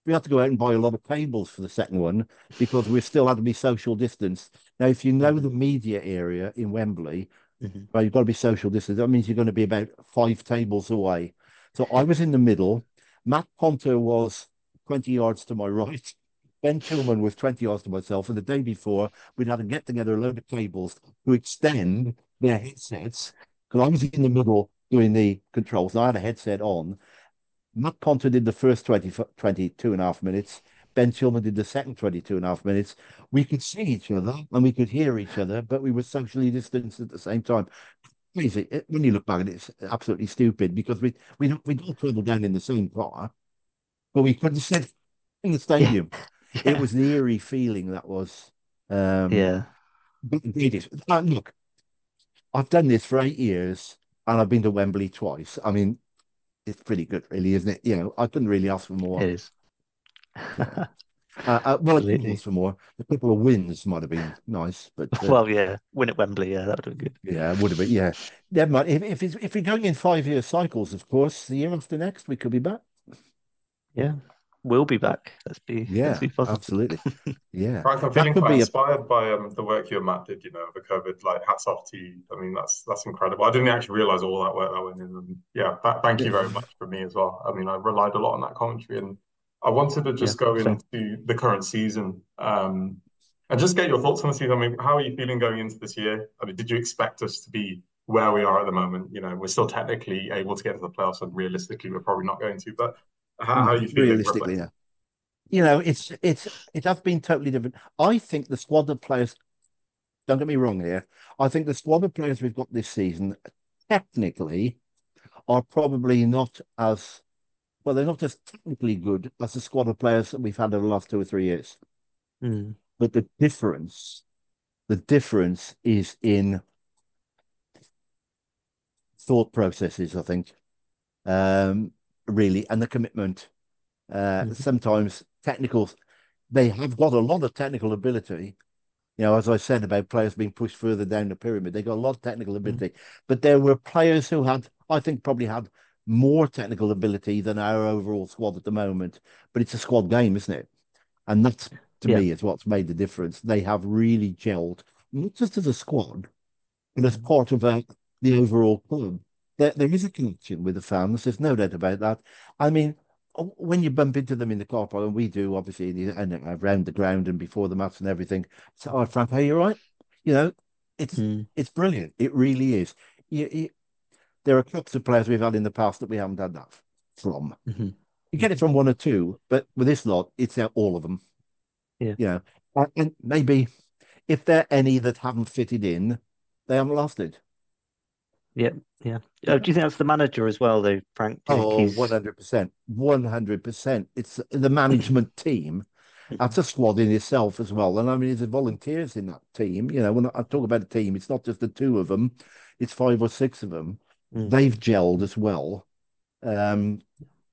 we had to go out and buy a lot of tables for the second one because we still had to be social distance. Now, if you know the media area in Wembley, well, you've got to be social distance. That means you're going to be about 5 tables away. So I was in the middle. Matt Ponter was 20 yards to my right. Ben Chilman was 20 yards to myself. And the day before, we'd had to get together a load of cables to extend their headsets because I was in the middle doing the controls. And I had a headset on. Matt Ponter did the first 22 and a half minutes. Ben Chilman did the second 22 and a half minutes. We could see each other and we could hear each other, but we were socially distanced at the same time. Crazy. When you look back at it, it's absolutely stupid because we all traveled down in the same car, but we couldn't sit in the stadium. It was the eerie feeling that was. Yeah. Look, I've done this for 8 years and I've been to Wembley twice. I mean, it's pretty good, really, isn't it? I couldn't really ask for more. It is. Well, I couldn't ask for more. A couple of wins might have been nice, but well, yeah, win at Wembley, yeah, that would have been good. Yeah, it would have been. Yeah, never mind. If we're going in 5-year cycles, of course, the year after next we could be back. Yeah, we'll be back. Let's be positive. Absolutely. Yeah, Frank, I'm feeling quite inspired by the work you and Matt did. The COVID, like, hats off to you. I mean, that's incredible. I didn't actually realize all that work that went in. And yeah, thank you very much for me as well. I mean, I relied a lot on that commentary, and I wanted to just go into the current season and just get your thoughts on the season. I mean, how are you feeling going into this year? I mean, did you expect us to be where we are at the moment? We're still technically able to get into the playoffs, and realistically, we're probably not going to. But how are you feeling? Realistically, yeah. It has been totally different. I think the squad of players, don't get me wrong here, I think the squad of players we've got this season technically are probably not as well, they're not as technically good as the squad of players that we've had over the last 2 or 3 years. But the difference is in thought processes, I think, really, and the commitment. Sometimes technicals, they have got a lot of technical ability. As I said about players being pushed further down the pyramid, they got a lot of technical ability. But there were players who had, I think, probably had more technical ability than our overall squad at the moment. But it's a squad game, isn't it? And that's, to me, is what's made the difference. They have really gelled, not just as a squad, but as part of the overall club. There is a connection with the fans. There's no doubt about that. I mean, when you bump into them in the car park, and we do, obviously, and around the ground and before the match and everything. So, oh, Frank, are you right? It's brilliant. It really is. There are clubs of players we've had in the past that we haven't had that from. You get it from one or two, but with this lot, it's all of them. Yeah. And maybe if there are any that haven't fitted in, they haven't lasted. Yeah, yeah. Do you think that's the manager as well, though, Frank? Do you think Oh, he's 100%. 100%. It's the management team. That's a squad in itself as well. And I mean, there's volunteers in that team. You know, when I talk about a team, it's not just the two of them, it's five or six of them. Mm, They've gelled as well. Um,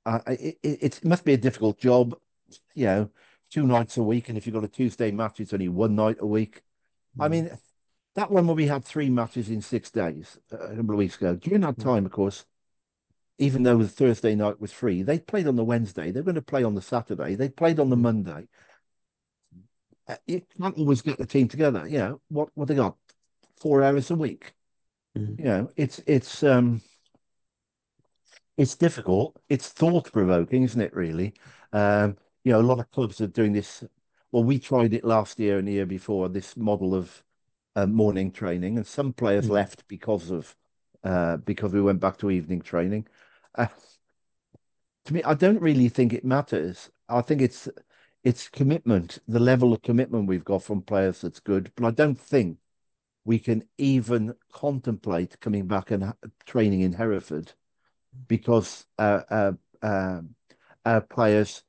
it must be a difficult job, you know, 2 nights a week. And if you've got a Tuesday match, it's only one night a week. I mm, mean, that one where we had 3 matches in 6 days a couple of weeks ago. During that mm, time, of course, even though the Thursday night was free, they played on the Wednesday. They're going to play on the Saturday. They played on the mm, Monday. You can't always get the team together. You know what they got? 4 hours a week. mm, You know, it's difficult. It's thought provoking, isn't it? Really. You know, a lot of clubs are doing this. Well, we tried it last year and the year before. This model of morning training, and some players mm, left because we went back to evening training. Uh, to me, I don't really think it matters. I think it's commitment, the level of commitment we've got from players that's good. But I don't think we can even contemplate coming back and training in Hereford because our players,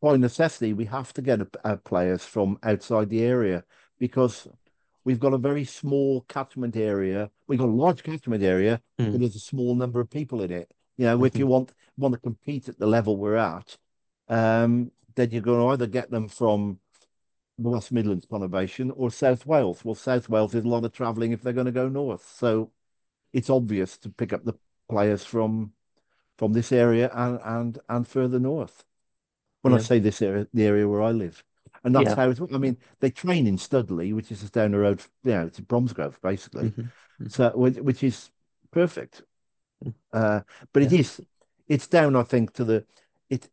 by necessity, we have to get our players from outside the area because we've got a very small catchment area. We've got a large catchment area, but mm, there's a small number of people in it. You know, if mhm, you want to compete at the level we're at, then you're going to either get them from the West Midlands conurbation or South Wales. Well, South Wales is a lot of travelling if they're going to go north, so it's obvious to pick up the players from this area and further north. When I yeah, say this area, the area where I live. And that's yeah, how I mean, they train in Studley, which is just down the road, you know, it's Bromsgrove, basically. mhm, mhm, So, which is perfect. mm, Uh, but yeah, it's down, I think, it,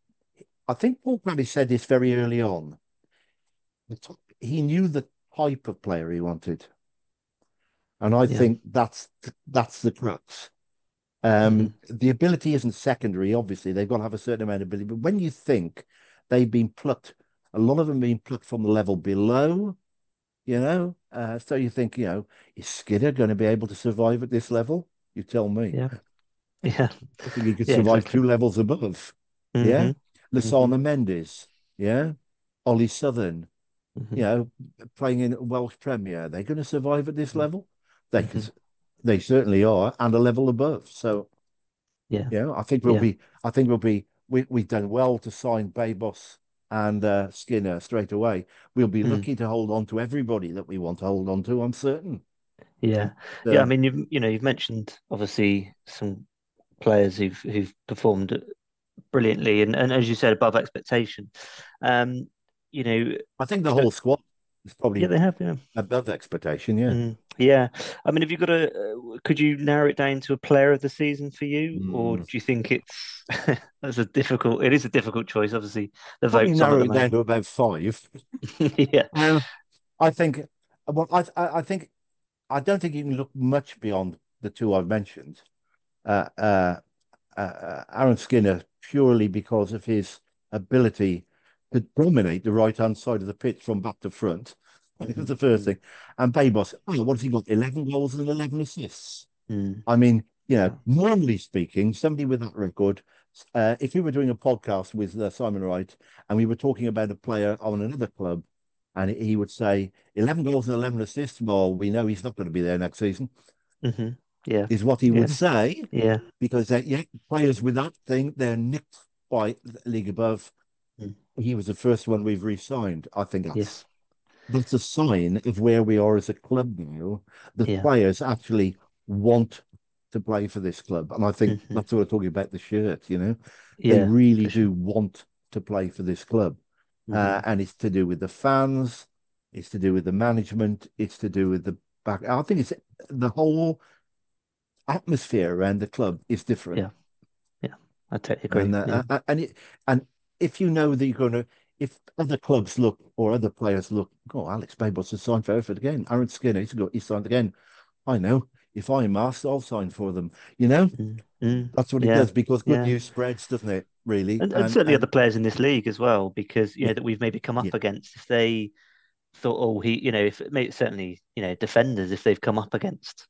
I think Paul Paddy said this very early on. He knew the type of player he wanted. And I yeah, think that's the crux. mhm, The ability isn't secondary, obviously. They've got to have a certain amount of ability. But when you think they've been plucked, a lot of them being plucked from the level below, you know. So you think, you know, is Skinner going to be able to survive at this level? You tell me. yeah, yeah, I think he could yeah, survive exactly. 2 levels above. Yeah. Hmm. Hmm. Lasana Mendes. Yeah. Ollie Southern, you Hmm. know, playing in Welsh Premier. Are they going to survive at this level? They Hmm. could, they certainly are, and a level above. So, Yeah, you know, yeah, I think we've done well to sign Babos and Skinner straight away. We'll be mm, lucky to hold on to everybody that we want to hold on to, I'm certain. yeah, yeah. I Uh, mean, you've mentioned obviously some players who've performed brilliantly and as you said, above expectation. Um, you know, I think the uh, whole squad is yeah, probably they have, yeah. above expectation, yeah. Mm, yeah. I mean, have you got could you narrow it down to a player of the season for you, or Mm. do you think it's it is a difficult choice. Obviously, the Probably vote's on at narrow the it down moment. to about five. Yeah. Uh, I think, well, I think, I don't think you can look much beyond the two I've mentioned. Uh, uh, Aaron Skinner, purely because of his ability to dominate the right-hand side of the pitch from back to front. That was Mm, the first mm, thing. And Babos, oh, what has he got? 11 goals and 11 assists. mm. I mean, you know, Yeah. normally speaking, somebody with that record, if we were doing a podcast with Simon Wright and we were talking about a player on another club, and he would say 11 goals and 11 assists, well, we know he's not going to be there next season, Hmm. Yeah. is what he would Yeah. say, Yeah. because yeah, players with that thing, they're nicked by the league above. Mm. He was the first one we've re-signed. I think Yes. that's a sign of where we are as a club now. The Yeah. players actually want to play for this club. And I think Hmm. that's what we're talking about the shirt, you know. They Yeah. really For do sure. want to play for this club. Hmm. And it's to do with the fans, it's to do with the management, it's to do with the back. I think it's the whole atmosphere around the club is different. Yeah. Yeah. I totally agree. And Yeah. and if you know that you're going to, if other clubs look or other players look, oh, Alex Babos has signed for Hereford again. Aaron Skinner, he's signed again. I know. If I'm asked, I'll sign for them. You know, Mm, mm, that's what it yeah. does because good Yeah. news spreads, doesn't it? Really. And certainly other And players in this league as well, because yeah, that we've maybe come yeah, up against. If they thought, oh, he, if certainly, defenders, if they've come up against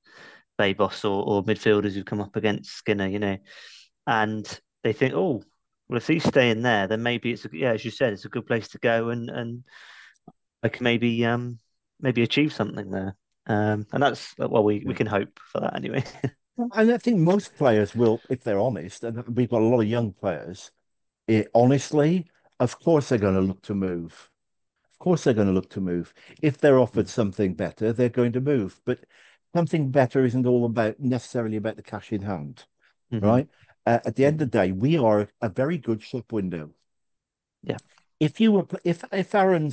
Babos or midfielders who come up against Skinner, and they think, oh, well, if he's staying there, then maybe as you said, it's a good place to go, and I can maybe achieve something there. And that's well, we can hope for that anyway. And I think most players will, if they're honest, and we've got a lot of young players, honestly, of course they're going to look to move. Of course they're going to look to move. If they're offered something better, they're going to move. But something better isn't all about necessarily about the cash in hand, right? At the end of the day, we are a very good shop window. Yeah. If Aaron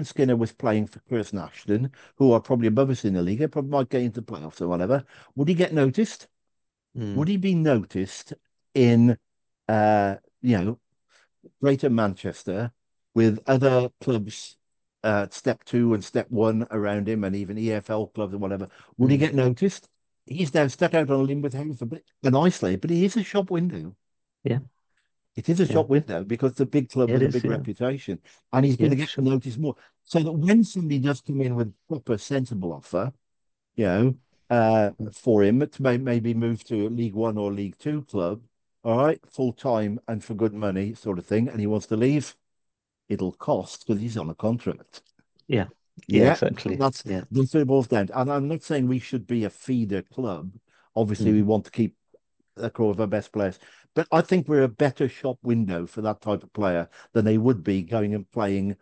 Skinner was playing for Kirsten Ashton, who are probably above us in the league, probably might get into the playoffs or whatever, would he get noticed? Would he be noticed in Greater Manchester with other clubs, step 2 and step 1 around him, and even EFL clubs and whatever? Would he get noticed? He's now stuck out on a limb with Hereford and isolated, but he is a shop window. Yeah. It is a shop window because it's a big club with a big reputation, and he's going to get noticed more. So that when somebody does come in with a proper, sensible offer, for him to maybe move to a League One or League Two club, all right, full time and for good money, sort of thing, and he wants to leave, it'll cost because he's on a contract. Yeah. Yeah, exactly. That's what it boils down to. And I'm not saying we should be a feeder club. Obviously, we want to keep a core of our best players. But I think we're a better shop window for that type of player than they would be going and playing,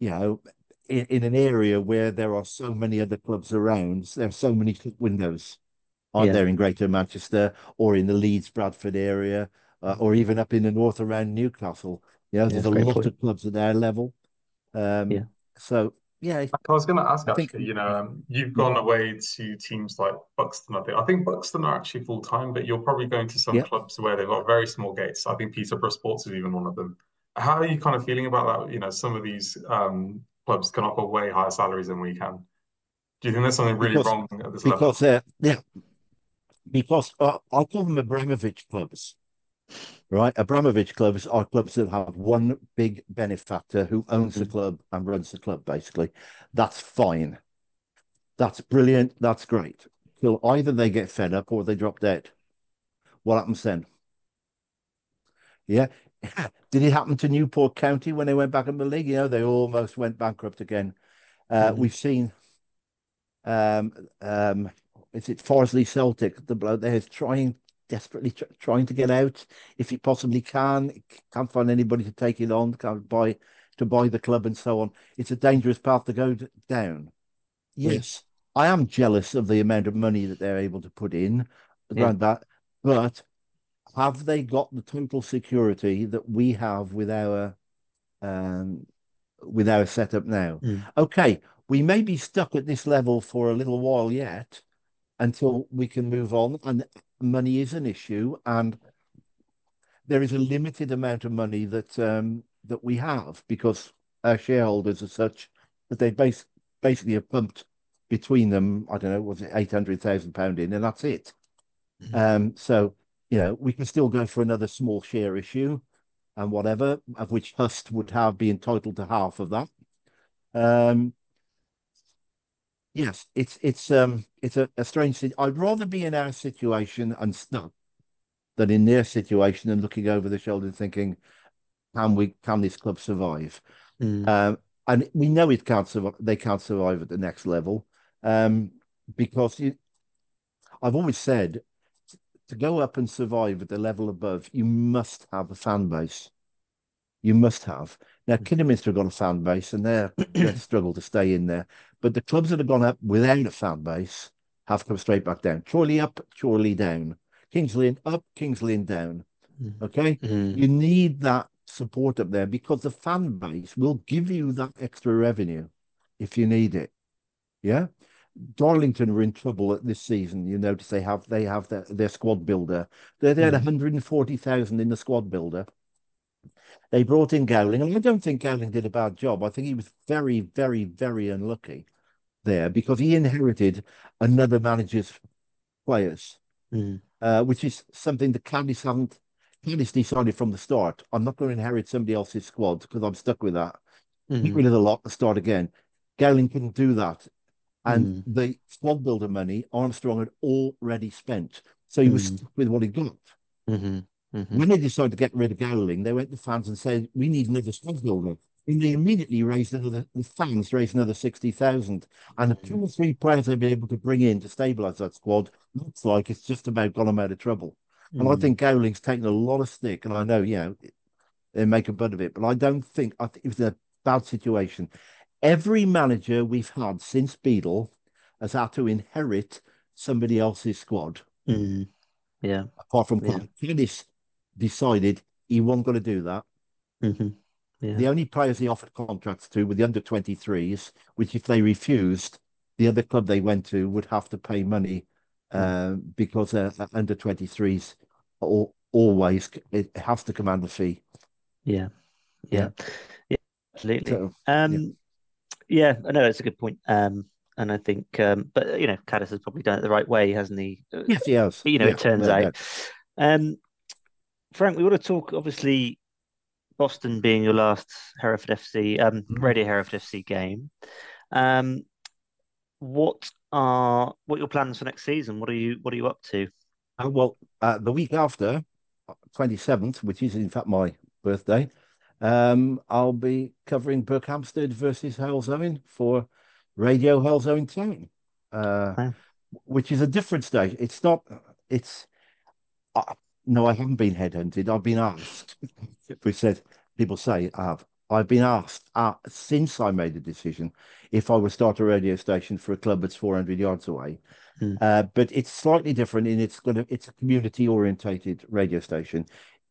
in an area where there are so many other clubs around. There are so many shop windows, aren't there, in Greater Manchester or in the Leeds, Bradford area, or even up in the north around Newcastle. There's a lot of clubs at their level. So, I was going to ask, I think, actually, you've gone away to teams like Buxton. I think Buxton are actually full time, but you're probably going to some clubs where they've got very small gates. I think Peterborough Sports is even one of them. How are you kind of feeling about that? Some of these clubs can offer way higher salaries than we can. Do you think there's something really wrong at this level? Because I call them Abramovich clubs. Right, Abramovich clubs are clubs that have one big benefactor who owns the club and runs the club, basically. That's fine. That's brilliant. That's great. Till either they get fed up or they drop dead. What happens then? Yeah. Did it happen to Newport County when they went back in the league? They almost went bankrupt again. We've seen is it Farsley Celtic, the bloke there is desperately trying to get out if he possibly can't find anybody to take it on, can't buy the club and so on. It's a dangerous path to go down. Yes, I am jealous of the amount of money that they're able to put in around that, but have they got the total security that we have with our setup now? Okay, we may be stuck at this level for a little while yet until we can move on, and money is an issue, and there is a limited amount of money that we have because our shareholders are such that they basically have pumped between them, I don't know, was it £800,000 in, and that's it. So we can still go for another small share issue and whatever, of which Hust would be entitled to half of that. Yes, it's a strange thing. I'd rather be in our situation and stuck than in their situation and looking over the shoulder and thinking, can this club survive? And we know it can't survive. They can't survive at the next level, because I've always said to go up and survive at the level above, you must have a fan base. You must have. Now, Kidderminster have got a fan base and they've struggled to stay in there. But the clubs that have gone up without a fan base have come straight back down. Chorley up, Chorley down. Kings Lynn up, Kings Lynn down. Okay? You need that support up there because the fan base will give you that extra revenue if you need it. Yeah? Darlington were in trouble at this season. You notice they have their squad builder. They had 140,000 in the squad builder. They brought in Gowling, and I don't think Gowling did a bad job. I think he was very, very, very unlucky there because he inherited another manager's players, which is something the Caddies decided from the start. I'm not going to inherit somebody else's squad because I'm stuck with that. Get rid of the lot and start again. Gowling couldn't do that. And the squad builder money Armstrong had already spent. So he was stuck with what he got. When they decided to get rid of Gowling, they went to fans and said, we need another squad builder. And they immediately the fans raised another 60,000. And the 2 or 3 players they've been able to bring in to stabilise that squad looks like it's just about got them out of trouble. And I think Gowling's taken a lot of stick. And I know, they make a butt of it. But I think it was a bad situation. Every manager we've had since Beadle has had to inherit somebody else's squad. Yeah. Apart from Dennis decided he wasn't going to do that. Yeah. The only players he offered contracts to were the under-23s, which if they refused, the other club they went to would have to pay money because under-23s always it has to command a fee. Yeah, absolutely. So, yeah, I know that's a good point. And I think, but Caddis has probably done it the right way, hasn't he? Yes, he has. It turns out. Frank, we want to talk, obviously, Boston being your last Hereford FC, Radio Hereford FC game. What are your plans for next season? What are you up to? The week after, 27th, which is in fact my birthday, I'll be covering Berkhamsted versus Halesowen for Radio Halesowen Town, which is a different stage. It's not. No, I haven't been headhunted. I've been asked. People say I have. I've been asked since I made the decision if I would start a radio station for a club that's 400 yards away. But it's slightly different in it's a community orientated radio station.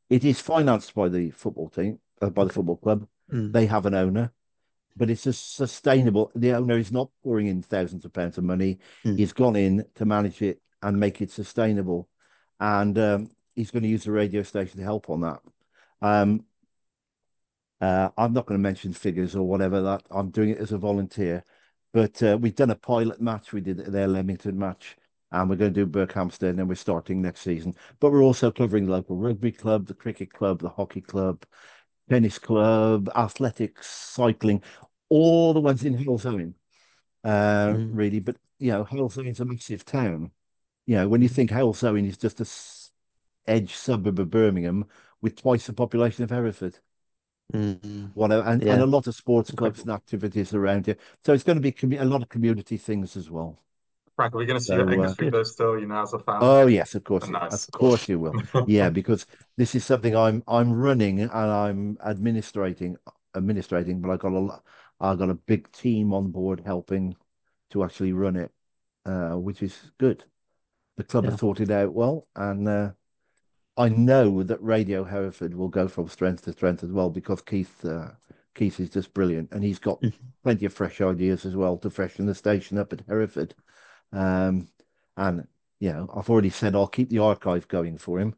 It is financed by the football team, by the football club. They have an owner, but it's a sustainable. The owner is not pouring in thousands of pounds of money. He's gone in to manage it and make it sustainable, and he's going to use the radio station to help on that. I'm not going to mention figures or whatever. That I'm doing it as a volunteer, but we've done a pilot match. We did their Leamington match, and we're going to do Berkhamsted, and then we're starting next season. But we're also covering the local rugby club, the cricket club, the hockey club, tennis club, athletics, cycling, all the ones in Halesowen, really. But Halesowen's a massive town. When you think Halesowen is just a edge suburb of Birmingham with twice the population of Hereford. Whatever, and a lot of sports clubs and activities around here. So it's going to be a lot of community things as well. Frank, are we going to see your English though still, as a fan? Oh yes, of course, Nice. of course you will. Yeah, because this is something I'm running and I'm administrating, but I've got a big team on board helping to actually run it, which is good. The club has thought it out well, and I know that Radio Hereford will go from strength to strength as well because Keith is just brilliant, and he's got plenty of fresh ideas as well to freshen the station up at Hereford. And I've already said I'll keep the archive going for him,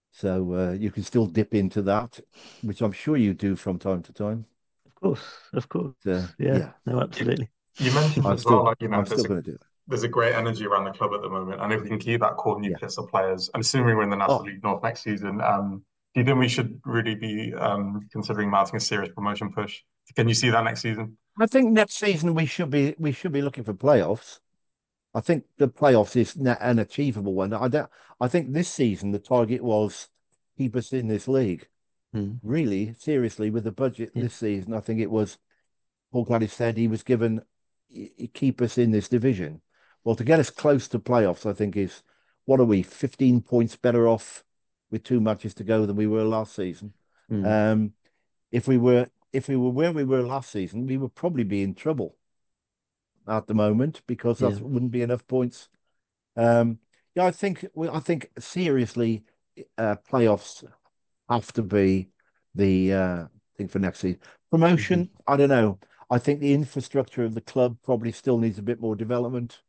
so you can still dip into that, which I'm sure you do from time to time. Of course. Yeah. No, absolutely. You mentioned as well, I'm still going to do it. There's a great energy around the club at the moment, and if we can keep that core nucleus of players, and assuming we're in the National League North next season, do you think we should really be considering mounting a serious promotion push? Can you see that next season? I think next season we should be looking for playoffs. I think the playoffs is an achievable one. I think this season the target was keep us in this league. Really, seriously, with the budget this season, I think it was Paul Gladys said he was given keep us in this division. Well, to get us close to playoffs, I think is what are we 15 points better off with 2 matches to go than we were last season. If we were where we were last season, we would probably be in trouble at the moment because that wouldn't be enough points. I think seriously, playoffs have to be the thing for next season. Promotion, I don't know. I think the infrastructure of the club probably still needs a bit more development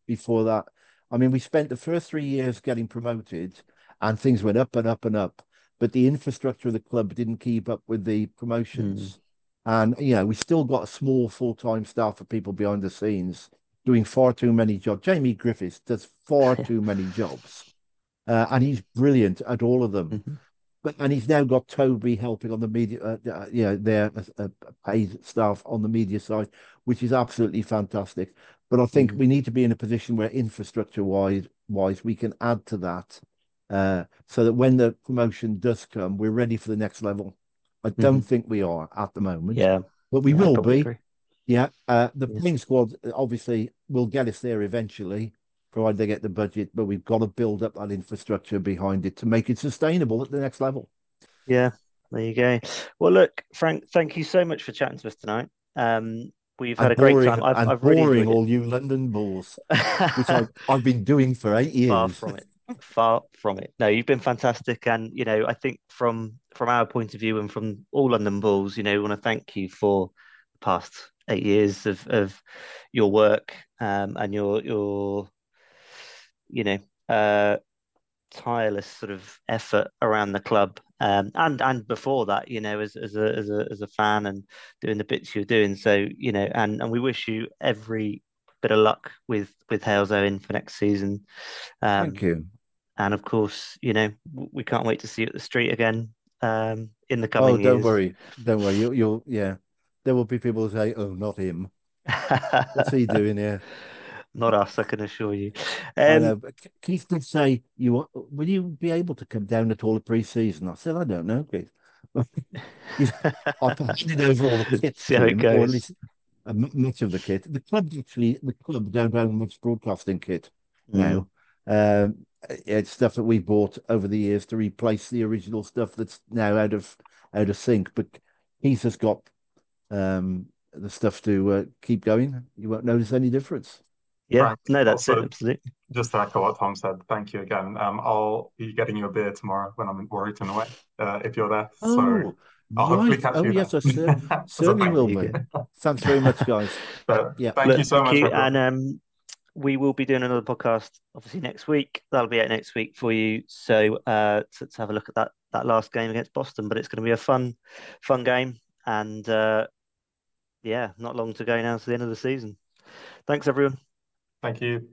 before that. I mean, we spent the first 3 years getting promoted and things went up and up and up, but the infrastructure of the club didn't keep up with the promotions. And, we still got a small full-time staff of people behind the scenes doing far too many jobs. Jamie Griffiths does far too many jobs. And he's brilliant at all of them. and he's now got Toby helping on the media, their paid staff on the media side, which is absolutely fantastic. But I think we need to be in a position where wise we can add to that, so that when the promotion does come, we're ready for the next level. I don't think we are at the moment, Yeah, but we I will probably be. agree. Yeah, the playing squad obviously will get us there eventually, provided they get the budget. But we've got to build up that infrastructure behind it to make it sustainable at the next level. Yeah, there you go. Well, look, Frank, thank you so much for chatting to us tonight. We've had And a great time. I've really boring enjoyed all you London Bulls, which it. I've been doing for 8 Far years. from it. Far from it. No, you've been fantastic, and I think from our point of view and from all London Bulls, we want to thank you for the past 8 years of your work, and your you know uh tireless sort of effort around the club, and before that, as a fan and doing the bits you're doing. So and we wish you every bit of luck with Hales Owen for next season. Thank Um, you. and of course, we can't wait to see you at the street again, in the Oh, coming don't years. worry, don't worry. Yeah. There will be people who say, "Oh, not him. What's he doing here?" Not us, I can assure you. I Um, know, but Keith did say, will you be able to come down at all at pre-season?" I said, "I don't know, Keith." He's, I've handed over all the kit see how to it him, or at goes. least much of the kit. The club don't own much broadcasting kit Mm, now. It's stuff that we bought over the years to replace the original stuff that's now out of sync. But Keith has got the stuff to keep going. You won't notice any difference. yeah, Frank, no, that's it, also, absolutely. just to echo what Tom said, thank you again. I'll be getting you a beer tomorrow when I'm in Warrington away, if you're there. So Oh, I'll hopefully right. catch Oh, you yes, then as a certainly thank will There you be. go. Thanks very much, guys. But Yeah. thank you Look, so thank much, you, everyone. and we will be doing another podcast obviously next week. That'll be out next week for you. So to have a look at that last game against Boston, but it's going to be a fun game, and yeah, not long to go now to the end of the season. Thanks, everyone. Thank you.